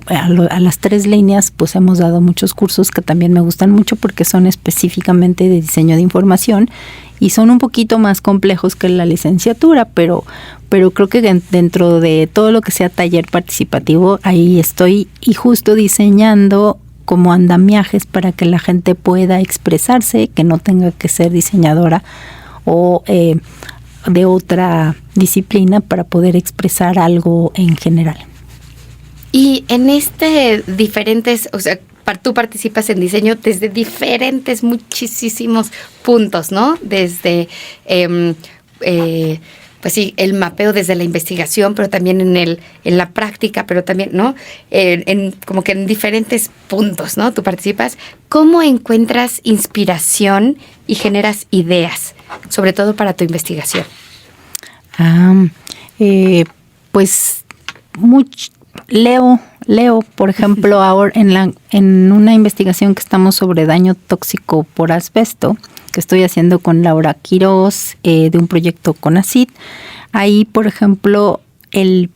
a las 3 líneas, pues hemos dado muchos cursos que también me gustan mucho porque son específicamente de diseño de información y son un poquito más complejos que la licenciatura, pero creo que dentro de todo lo que sea taller participativo, ahí estoy, y justo diseñando como andamiajes para que la gente pueda expresarse, que no tenga que ser diseñadora o de otra disciplina para poder expresar algo en general. Y en diferentes, o sea, tú participas en diseño desde diferentes, muchísimos puntos, ¿no? Desde, pues sí, el mapeo desde la investigación, pero también en la práctica, pero también, ¿no? Como que en diferentes puntos, ¿no? Tú participas. ¿Cómo encuentras inspiración y generas ideas, sobre todo para tu investigación? Pues leo, por ejemplo, ahora en una investigación que estamos sobre daño tóxico por asbesto, que estoy haciendo con Laura Quirós, de un proyecto con ACID. Ahí, por ejemplo, el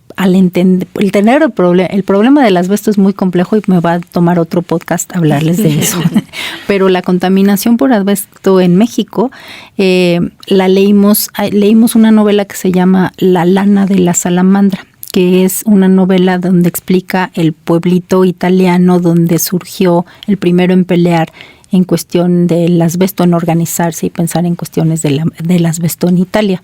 problema del asbesto es muy complejo y me va a tomar otro podcast hablarles de eso. Pero la contaminación por asbesto en México, leímos una novela que se llama La lana de la salamandra, que es una novela donde explica el pueblito italiano donde surgió el primero en pelear en cuestión del asbesto, en organizarse y pensar en cuestiones del asbesto en Italia.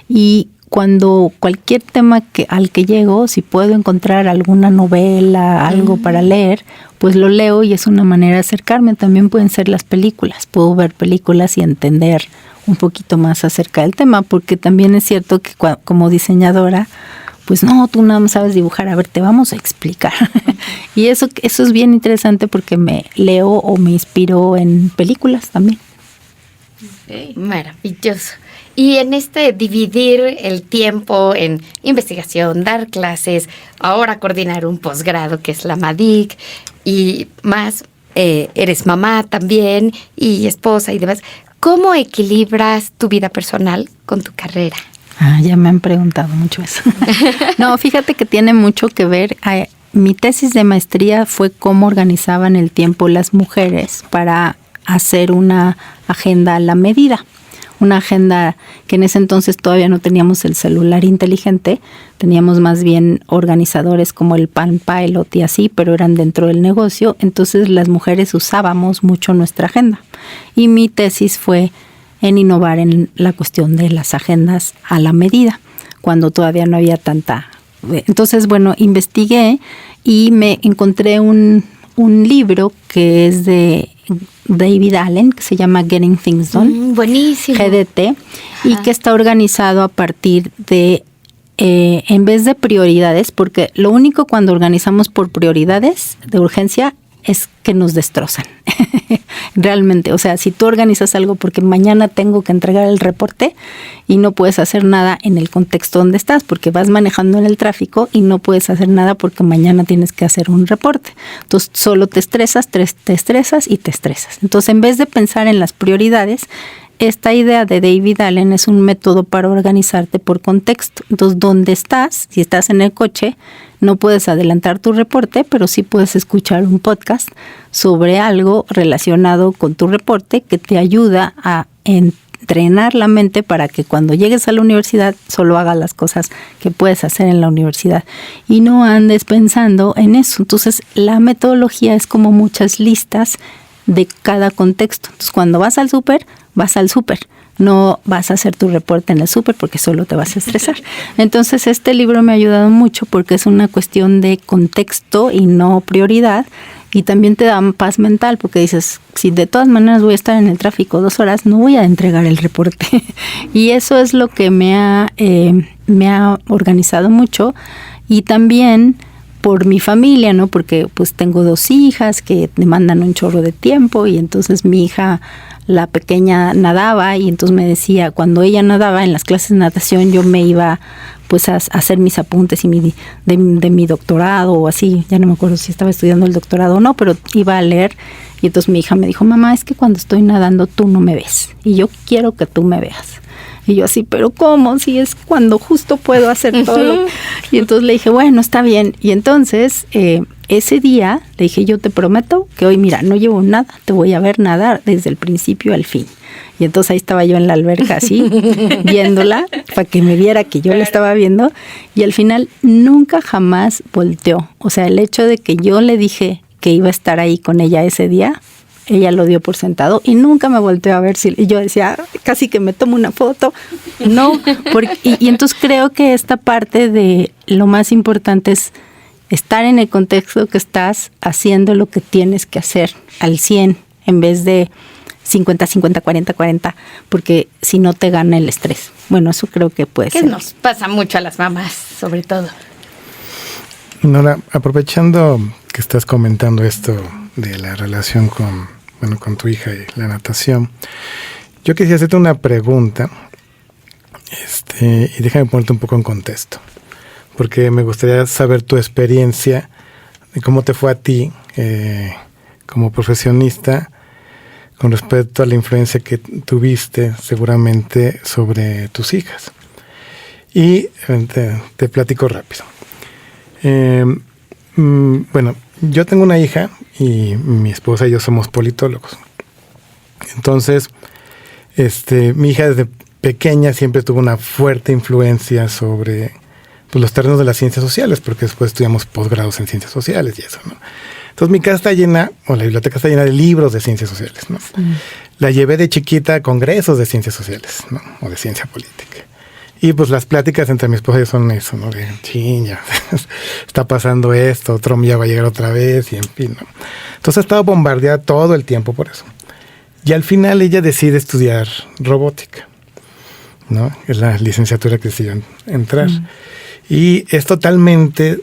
Y cuando cualquier tema al que llego, si puedo encontrar alguna novela, algo para leer, pues lo leo y es una manera de acercarme. También pueden ser las películas. Puedo ver películas y entender un poquito más acerca del tema, porque también es cierto que como diseñadora, pues no, tú nada más sabes dibujar, a ver, te vamos a explicar. Y eso es bien interesante porque me leo o me inspiro en películas también. Okay. Maravilloso. Y en dividir el tiempo en investigación, dar clases, ahora coordinar un posgrado que es la MADIC y más, eres mamá también y esposa y demás. ¿Cómo equilibras tu vida personal con tu carrera? Ya me han preguntado mucho eso. No, fíjate que tiene mucho que ver. Mi tesis de maestría fue cómo organizaban el tiempo las mujeres para hacer una agenda a la medida. Una agenda que en ese entonces todavía no teníamos el celular inteligente, teníamos más bien organizadores como el Palm Pilot y así, pero eran dentro del negocio. Entonces las mujeres usábamos mucho nuestra agenda. Y mi tesis fue en innovar en la cuestión de las agendas a la medida, cuando todavía no había tanta. Entonces, investigué y me encontré un libro que es de David Allen, que se llama Getting Things Done. Buenísimo. GDT, y que está organizado a partir de, en vez de prioridades, porque lo único cuando organizamos por prioridades de urgencia es que nos destrozan. Realmente, o sea, si tú organizas algo porque mañana tengo que entregar el reporte y no puedes hacer nada en el contexto donde estás, porque vas manejando en el tráfico y no puedes hacer nada porque mañana tienes que hacer un reporte. Entonces, solo te estresas. Entonces, en vez de pensar en las prioridades, esta idea de David Allen es un método para organizarte por contexto. Entonces, ¿dónde estás? Si estás en el coche, no puedes adelantar tu reporte, pero sí puedes escuchar un podcast sobre algo relacionado con tu reporte que te ayuda a entrenar la mente para que cuando llegues a la universidad solo hagas las cosas que puedes hacer en la universidad y no andes pensando en eso. Entonces, la metodología es como muchas listas de cada contexto. Entonces, cuando vas al súper, no vas a hacer tu reporte en el súper porque solo te vas a estresar. Entonces, este libro me ha ayudado mucho porque es una cuestión de contexto y no prioridad, y también te da paz mental porque dices, si de todas maneras voy a estar en el tráfico 2 horas, no voy a entregar el reporte. Y eso es lo que me ha organizado mucho, y también por mi familia, ¿no? Porque pues tengo 2 hijas que demandan un chorro de tiempo, y entonces mi hija, la pequeña, nadaba, y entonces me decía, cuando ella nadaba en las clases de natación, yo me iba pues a hacer mis apuntes y de mi doctorado o así, ya no me acuerdo si estaba estudiando el doctorado o no, pero iba a leer, y entonces mi hija me dijo, mamá, es que cuando estoy nadando tú no me ves, y yo quiero que tú me veas. Y yo así, ¿pero cómo? Si es cuando justo puedo hacer todo. Y entonces le dije, bueno, está bien. Y entonces, ese día le dije, yo te prometo que hoy, mira, no llevo nada, te voy a ver nadar desde el principio al fin. Y entonces ahí estaba yo en la alberca así, viéndola, para que me viera que yo la estaba viendo. Y al final nunca jamás volteó. O sea, el hecho de que yo le dije que iba a estar ahí con ella ese día, ella lo dio por sentado y nunca me volteó a ver. Y yo decía, casi que me tomo una foto. No, y entonces creo que esta parte de lo más importante es estar en el contexto que estás haciendo lo que tienes que hacer al 100 en vez de 50, 50, 40, 40, porque si no te gana el estrés. Bueno, eso creo que puede ser. Que nos pasa mucho a las mamás, sobre todo. Nora, aprovechando que estás comentando esto de la relación con tu hija y la natación, yo quisiera hacerte una pregunta, y déjame ponerte un poco en contexto, porque me gustaría saber tu experiencia de cómo te fue a ti como profesionista con respecto a la influencia que tuviste seguramente sobre tus hijas. Y te platico rápido. Bueno, yo tengo una hija y mi esposa y yo somos politólogos. Entonces, mi hija desde pequeña siempre tuvo una fuerte influencia sobre los terrenos de las ciencias sociales, porque después estudiamos posgrados en ciencias sociales y eso, ¿no? Entonces mi casa está llena, o la biblioteca está llena de libros de ciencias sociales, ¿no? Sí. La llevé de chiquita a congresos de ciencias sociales, ¿no? O de ciencia política. Y pues las pláticas entre mi esposa y yo son eso, ¿no? De ya está pasando esto, Trump ya va a llegar otra vez, y en fin, ¿no? Entonces ha estado bombardeada todo el tiempo por eso. Y al final ella decide estudiar robótica, ¿no? Es la licenciatura que decidió entrar. Y es totalmente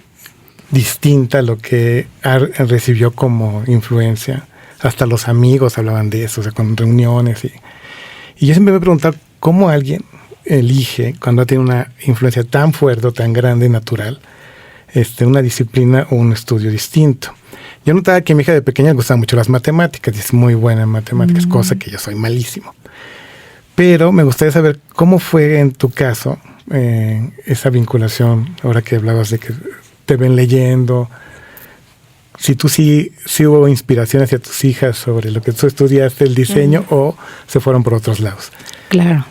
distinta a lo que recibió como influencia. Hasta los amigos hablaban de eso, o sea, con reuniones. Y yo siempre me he preguntado cómo alguien elige, cuando tiene una influencia tan fuerte, tan grande y natural, una disciplina o un estudio distinto. Yo notaba que a mi hija de pequeña le gustaban mucho las matemáticas, y es muy buena en matemáticas, cosa que yo soy malísimo. Pero me gustaría saber cómo fue en tu caso esa vinculación, ahora que hablabas de que te ven leyendo, si tú sí hubo inspiración hacia tus hijas sobre lo que tú estudiaste, el diseño, o se fueron por otros lados. Claro.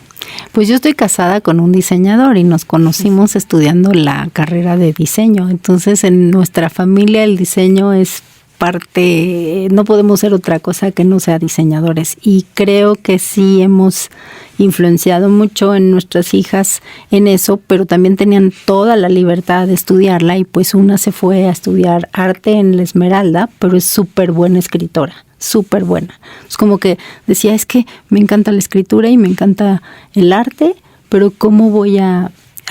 Pues yo estoy casada con un diseñador y nos conocimos estudiando la carrera de diseño. Entonces, en nuestra familia el diseño es parte, no podemos ser otra cosa que no sea diseñadores. Y creo que sí hemos influenciado mucho en nuestras hijas en eso, pero también tenían toda la libertad de estudiarla, y pues una se fue a estudiar arte en la Esmeralda, pero es súper buena escritora. Súper buena. Es como que decía, es que me encanta la escritura y me encanta el arte, pero ¿cómo voy a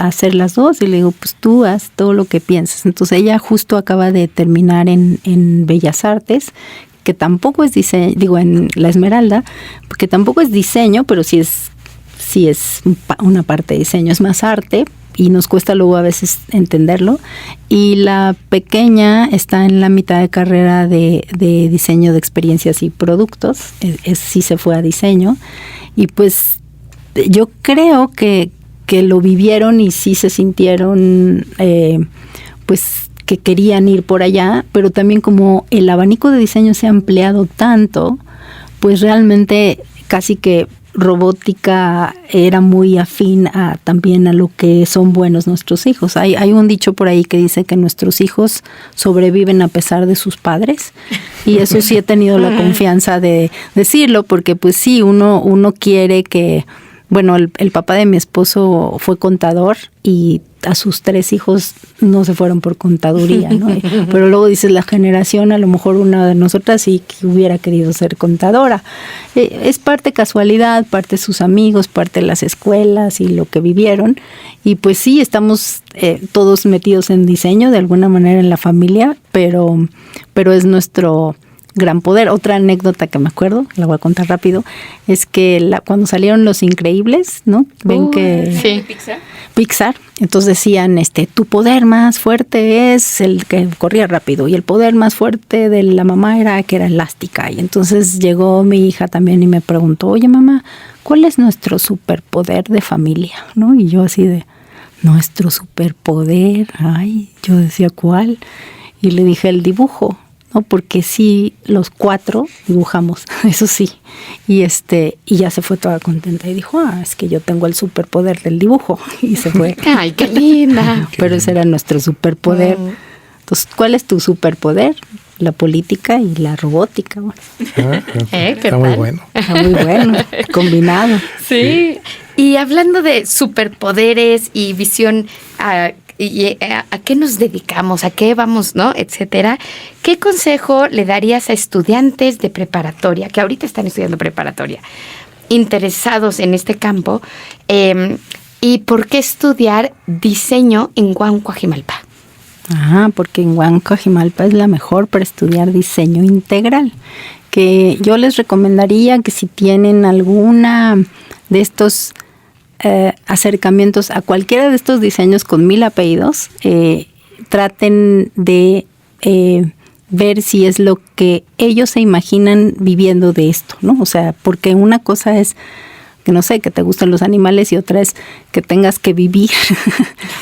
hacer las dos? Y le digo, pues tú haz todo lo que pienses. Entonces ella justo acaba de terminar en Bellas Artes, que tampoco es diseño, digo, en La Esmeralda, porque tampoco es diseño, pero sí es una parte de diseño, es más arte, y nos cuesta luego a veces entenderlo. Y la pequeña está en la mitad de carrera de diseño de experiencias y productos, sí se fue a diseño, y pues yo creo que lo vivieron y sí se sintieron pues que querían ir por allá, pero también como el abanico de diseño se ha ampliado tanto, pues realmente casi que robótica era muy afín también a lo que son buenos nuestros hijos. Hay un dicho por ahí que dice que nuestros hijos sobreviven a pesar de sus padres, y eso sí he tenido la confianza de decirlo, porque pues sí, uno quiere que, bueno, el papá de mi esposo fue contador y a sus 3 hijos no se fueron por contaduría, ¿no? Pero luego dices, la generación, a lo mejor una de nosotras sí que hubiera querido ser contadora. Es parte casualidad, parte de sus amigos, parte de las escuelas y lo que vivieron. Y pues sí, estamos todos metidos en diseño de alguna manera en la familia, pero es nuestro gran poder. Otra anécdota que me acuerdo, la voy a contar rápido, es que cuando salieron Los Increíbles, ¿no? Ven que Sí. Pixar, entonces decían, tu poder más fuerte es el que corría rápido, y el poder más fuerte de la mamá era que era elástica. Y entonces llegó mi hija también y me preguntó, oye mamá, ¿cuál es nuestro superpoder de familia? ¿No? Y yo así de, nuestro superpoder, ay, yo decía, ¿cuál? Y le dije, el dibujo, ¿no? Porque sí, los 4 dibujamos, eso sí. Y ya se fue toda contenta y dijo, es que yo tengo el superpoder del dibujo. Y se fue. Ay, qué linda. Pero ese era nuestro superpoder. Entonces, ¿cuál es tu superpoder? La política y la robótica. Bueno, ¿Qué Está tal? muy bueno. está muy bueno, combinado. Sí. Y hablando de superpoderes y visión, ¿a qué nos dedicamos? ¿A qué vamos, no? Etcétera. ¿Qué consejo le darías a estudiantes de preparatoria, que ahorita están estudiando preparatoria, interesados en este campo? ¿Y por qué estudiar diseño en Huancoajimalpa? Porque en Huancoajimalpa es la mejor para estudiar diseño integral. Que yo les recomendaría que si tienen alguna de estos acercamientos a cualquiera de estos diseños con 1000 apellidos, traten de ver si es lo que ellos se imaginan viviendo de esto, ¿no? O sea, porque una cosa es que no sé, que te gustan los animales, y otra es que tengas que vivir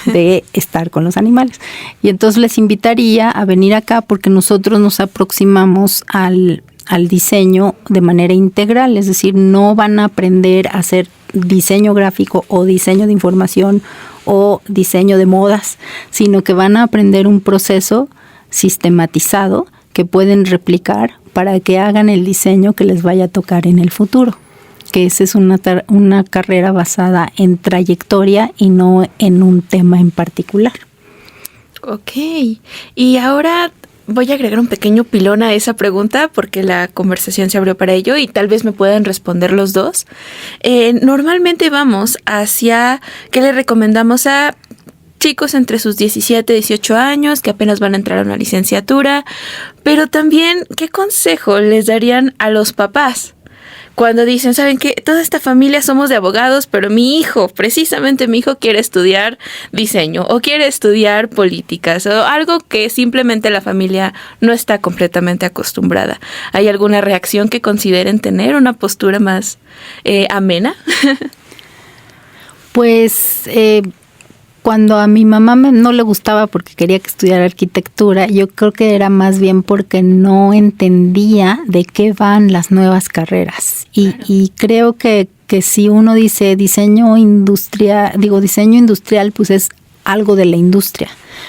de estar con los animales. Y entonces les invitaría a venir acá, porque nosotros nos aproximamos al diseño de manera integral, es decir, no van a aprender a hacer diseño gráfico o diseño de información o diseño de modas, sino que van a aprender un proceso sistematizado que pueden replicar para que hagan el diseño que les vaya a tocar en el futuro. Que esa es una carrera basada en trayectoria y no en un tema en particular. Ok, y ahora voy a agregar un pequeño pilón a esa pregunta porque la conversación se abrió para ello y tal vez me puedan responder los dos. Normalmente vamos hacia qué le recomendamos a chicos entre sus 17 y 18 años que apenas van a entrar a una licenciatura, pero también qué consejo les darían a los papás cuando dicen, ¿saben qué? Toda esta familia somos de abogados, pero precisamente mi hijo quiere estudiar diseño o quiere estudiar políticas o algo que simplemente la familia no está completamente acostumbrada. ¿Hay alguna reacción que consideren tener, una postura más amena? Pues cuando a mi mamá no le gustaba porque quería que estudiara arquitectura, yo creo que era más bien porque no entendía de qué van las nuevas carreras. Y creo que si uno dice diseño industrial, pues es algo de la industria.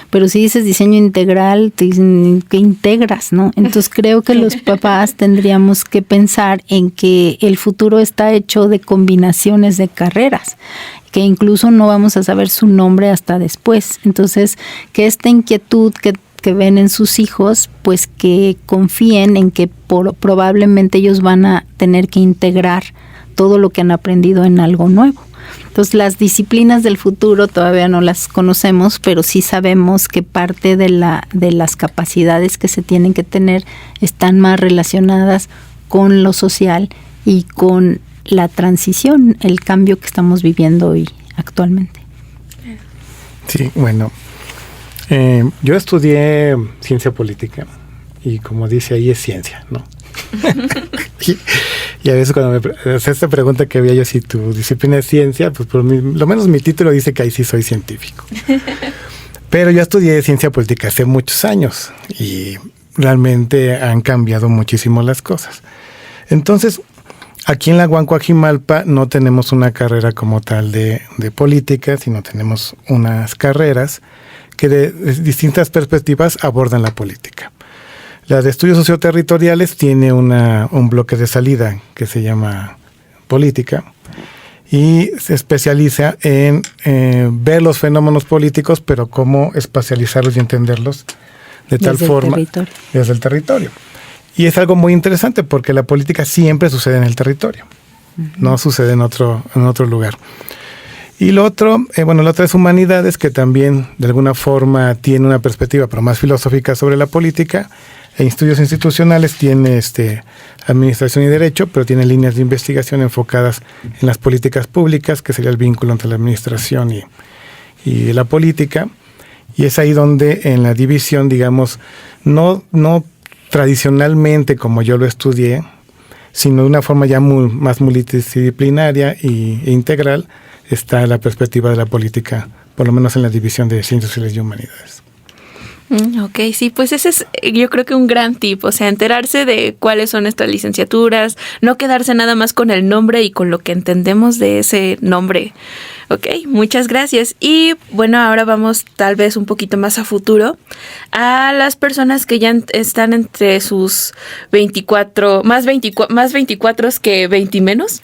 Pero si dices diseño integral, te dicen que integras, ¿no? Entonces creo que los papás tendríamos que pensar en que el futuro está hecho de combinaciones de carreras, que incluso no vamos a saber su nombre hasta después. Entonces, que esta inquietud que ven en sus hijos, pues que confíen en que probablemente ellos van a tener que integrar todo lo que han aprendido en algo nuevo. Entonces las disciplinas del futuro todavía no las conocemos, pero sí sabemos que parte de las capacidades que se tienen que tener están más relacionadas con lo social y con la transición, el cambio que estamos viviendo hoy actualmente. Sí, bueno, yo estudié ciencia política y como dice ahí es ciencia, ¿no? y a veces cuando me hace esta pregunta que había yo, si tu disciplina es ciencia, pues por lo menos mi título dice que ahí sí soy científico. Pero yo estudié ciencia política hace muchos años y realmente han cambiado muchísimo las cosas. Entonces, aquí en la UAM Coajimalpa no tenemos una carrera como tal de política, sino tenemos unas carreras que de distintas perspectivas abordan la política. La de estudios socioterritoriales tiene un bloque de salida que se llama política y se especializa en ver los fenómenos políticos, pero cómo espacializarlos y entenderlos de tal forma desde el territorio. Y es algo muy interesante porque la política siempre sucede en el territorio, no sucede en otro lugar. Y lo otro, la otra es humanidades, que también de alguna forma tiene una perspectiva, pero más filosófica sobre la política. E estudios institucionales tiene administración y derecho, pero tiene líneas de investigación enfocadas en las políticas públicas, que sería el vínculo entre la administración y la política. Y es ahí donde en la división, digamos, no tradicionalmente como yo lo estudié, sino de una forma ya más multidisciplinaria e integral, está la perspectiva de la política, por lo menos en la división de ciencias sociales y humanidades. Ok, sí, pues ese es yo creo que un gran tip, o sea, enterarse de cuáles son nuestras licenciaturas, no quedarse nada más con el nombre y con lo que entendemos de ese nombre. Ok, muchas gracias. Y bueno, ahora vamos tal vez un poquito más a futuro, a las personas que ya están entre sus 24 que 20 menos,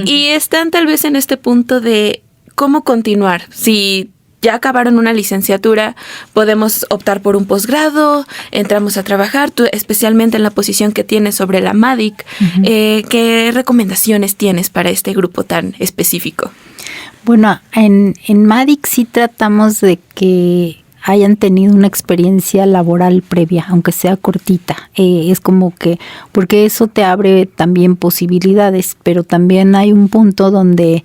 y están tal vez en este punto de cómo continuar. Si ya acabaron una licenciatura, podemos optar por un posgrado, entramos a trabajar, tú especialmente en la posición que tienes sobre la MADIC, ¿qué recomendaciones tienes para este grupo tan específico? Bueno, en MADIC sí tratamos de que hayan tenido una experiencia laboral previa, aunque sea cortita. Es como que, porque eso te abre también posibilidades, pero también hay un punto donde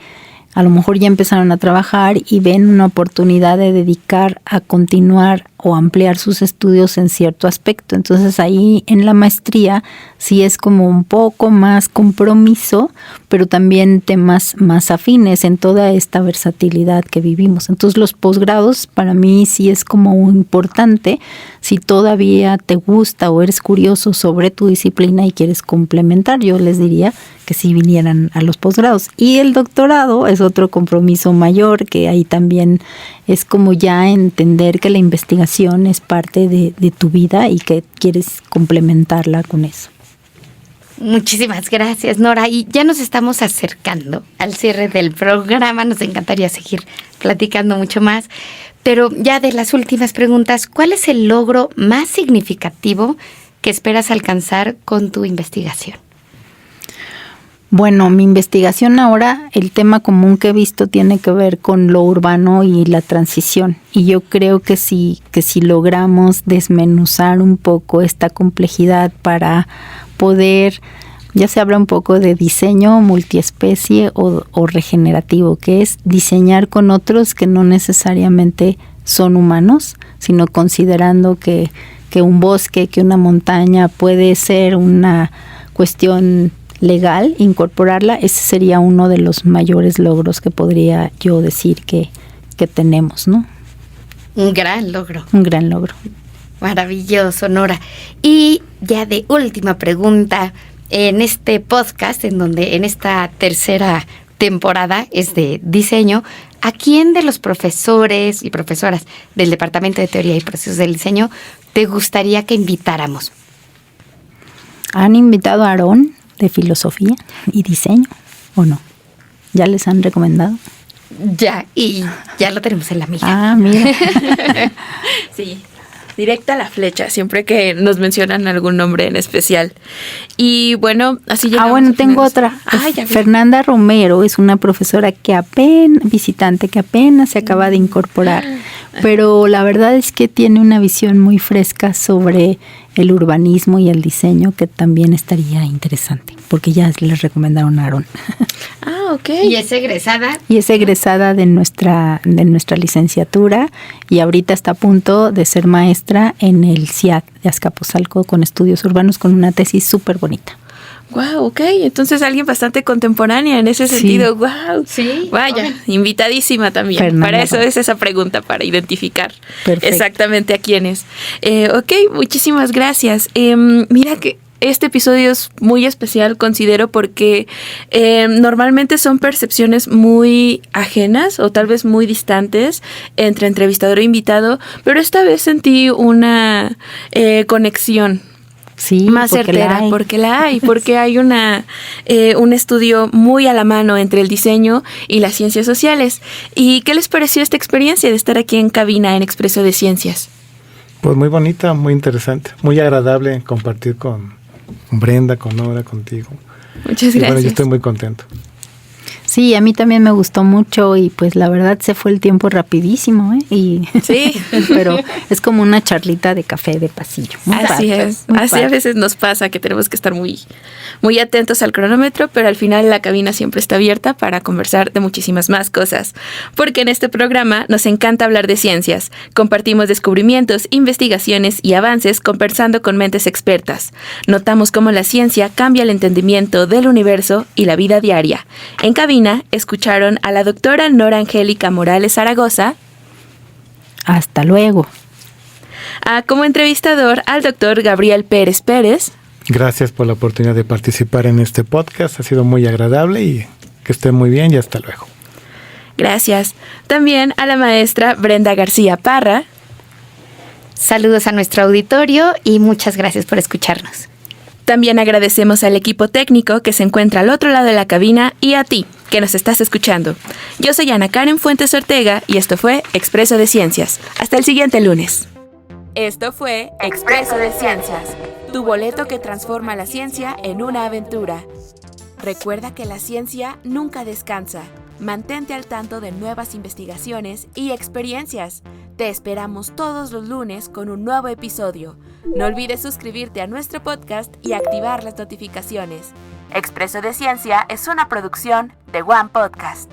a lo mejor ya empezaron a trabajar y ven una oportunidad de dedicar a continuar o ampliar sus estudios en cierto aspecto. Entonces ahí en la maestría sí es como un poco más compromiso, pero también temas más afines en toda esta versatilidad que vivimos. Entonces los posgrados para mí sí es como importante si todavía te gusta o eres curioso sobre tu disciplina y quieres complementar. Yo les diría que sí vinieran a los posgrados. Y el doctorado es otro compromiso mayor, que ahí también es como ya entender que la investigación es parte de tu vida y que quieres complementarla con eso. Muchísimas gracias, Nora. Y ya nos estamos acercando al cierre del programa. Nos encantaría seguir platicando mucho más. Pero ya de las últimas preguntas, ¿cuál es el logro más significativo que esperas alcanzar con tu investigación? Bueno, mi investigación ahora, el tema común que he visto tiene que ver con lo urbano y la transición. Y yo creo que si logramos desmenuzar un poco esta complejidad para poder, ya se habla un poco de diseño multiespecie o regenerativo, que es diseñar con otros que no necesariamente son humanos, sino considerando que un bosque, que una montaña puede ser una cuestión legal, incorporarla. Ese sería uno de los mayores logros que podría yo decir que tenemos, ¿no? Un gran logro. Un gran logro. Maravilloso, Nora. Y ya de última pregunta, en este podcast, en esta tercera temporada es de diseño, ¿a quién de los profesores y profesoras del Departamento de Teoría y Procesos del Diseño te gustaría que invitáramos? ¿Han invitado a Aarón de Filosofía y Diseño o no? ¿Ya les han recomendado? Ya, y ya lo tenemos en la mira. Ah, mira. Sí. Directa a la flecha, siempre que nos mencionan algún nombre en especial. Y bueno, así llegamos. Bueno, tengo otra. Ya vi. Fernanda Romero es una profesora visitante que apenas se acaba de incorporar, pero la verdad es que tiene una visión muy fresca sobre el urbanismo y el diseño, que también estaría interesante, porque ya les recomendaron a Aaron. Ok. Y es egresada. Y es egresada de nuestra licenciatura y ahorita está a punto de ser maestra en el CIAD de Azcapotzalco con estudios urbanos, con una tesis súper bonita. Wow, ok. Entonces alguien bastante contemporánea en ese sentido. Wow. Sí. Vaya, invitadísima también. Fernanda. Para eso es esa pregunta, para identificar Perfecto. exactamente a quiénes. Ok, muchísimas gracias. Mira que este episodio es muy especial, considero, porque normalmente son percepciones muy ajenas o tal vez muy distantes entre entrevistador e invitado, pero esta vez sentí una conexión Sí, más certera, porque hay un estudio muy a la mano entre el diseño y las ciencias sociales. ¿Y qué les pareció esta experiencia de estar aquí en cabina en Expreso de Ciencias? Pues muy bonita, muy interesante, muy agradable compartir con Brenda, con Nora, contigo. Muchas Y gracias. bueno, yo estoy muy contento. Sí, a mí también me gustó mucho y pues la verdad se fue el tiempo rapidísimo, Sí. Pero es como una charlita de café de pasillo. Muy Así padre, es. muy Así padre. a veces nos pasa que tenemos que estar muy, muy atentos al cronómetro, pero al final la cabina siempre está abierta para conversar de muchísimas más cosas. Porque en este programa nos encanta hablar de ciencias. Compartimos descubrimientos, investigaciones y avances conversando con mentes expertas. Notamos cómo la ciencia cambia el entendimiento del universo y la vida diaria. En cabina escucharon a la doctora Nora Angélica Morales Zaragoza. Hasta luego. Como entrevistador al doctor Gabriel Pérez Pérez. Gracias por la oportunidad de participar en este podcast. Ha sido muy agradable y que estén muy bien y hasta luego. Gracias. También a la maestra Brenda García Parra. Saludos a nuestro auditorio y muchas gracias por escucharnos. También agradecemos al equipo técnico que se encuentra al otro lado de la cabina y a ti, que nos estás escuchando. Yo soy Ana Karen Fuentes Ortega y esto fue Expreso de Ciencias. Hasta el siguiente lunes. Esto fue Expreso de Ciencias, tu boleto que transforma la ciencia en una aventura. Recuerda que la ciencia nunca descansa. Mantente al tanto de nuevas investigaciones y experiencias. Te esperamos todos los lunes con un nuevo episodio. No olvides suscribirte a nuestro podcast y activar las notificaciones. Expreso de Ciencia es una producción de One Podcast.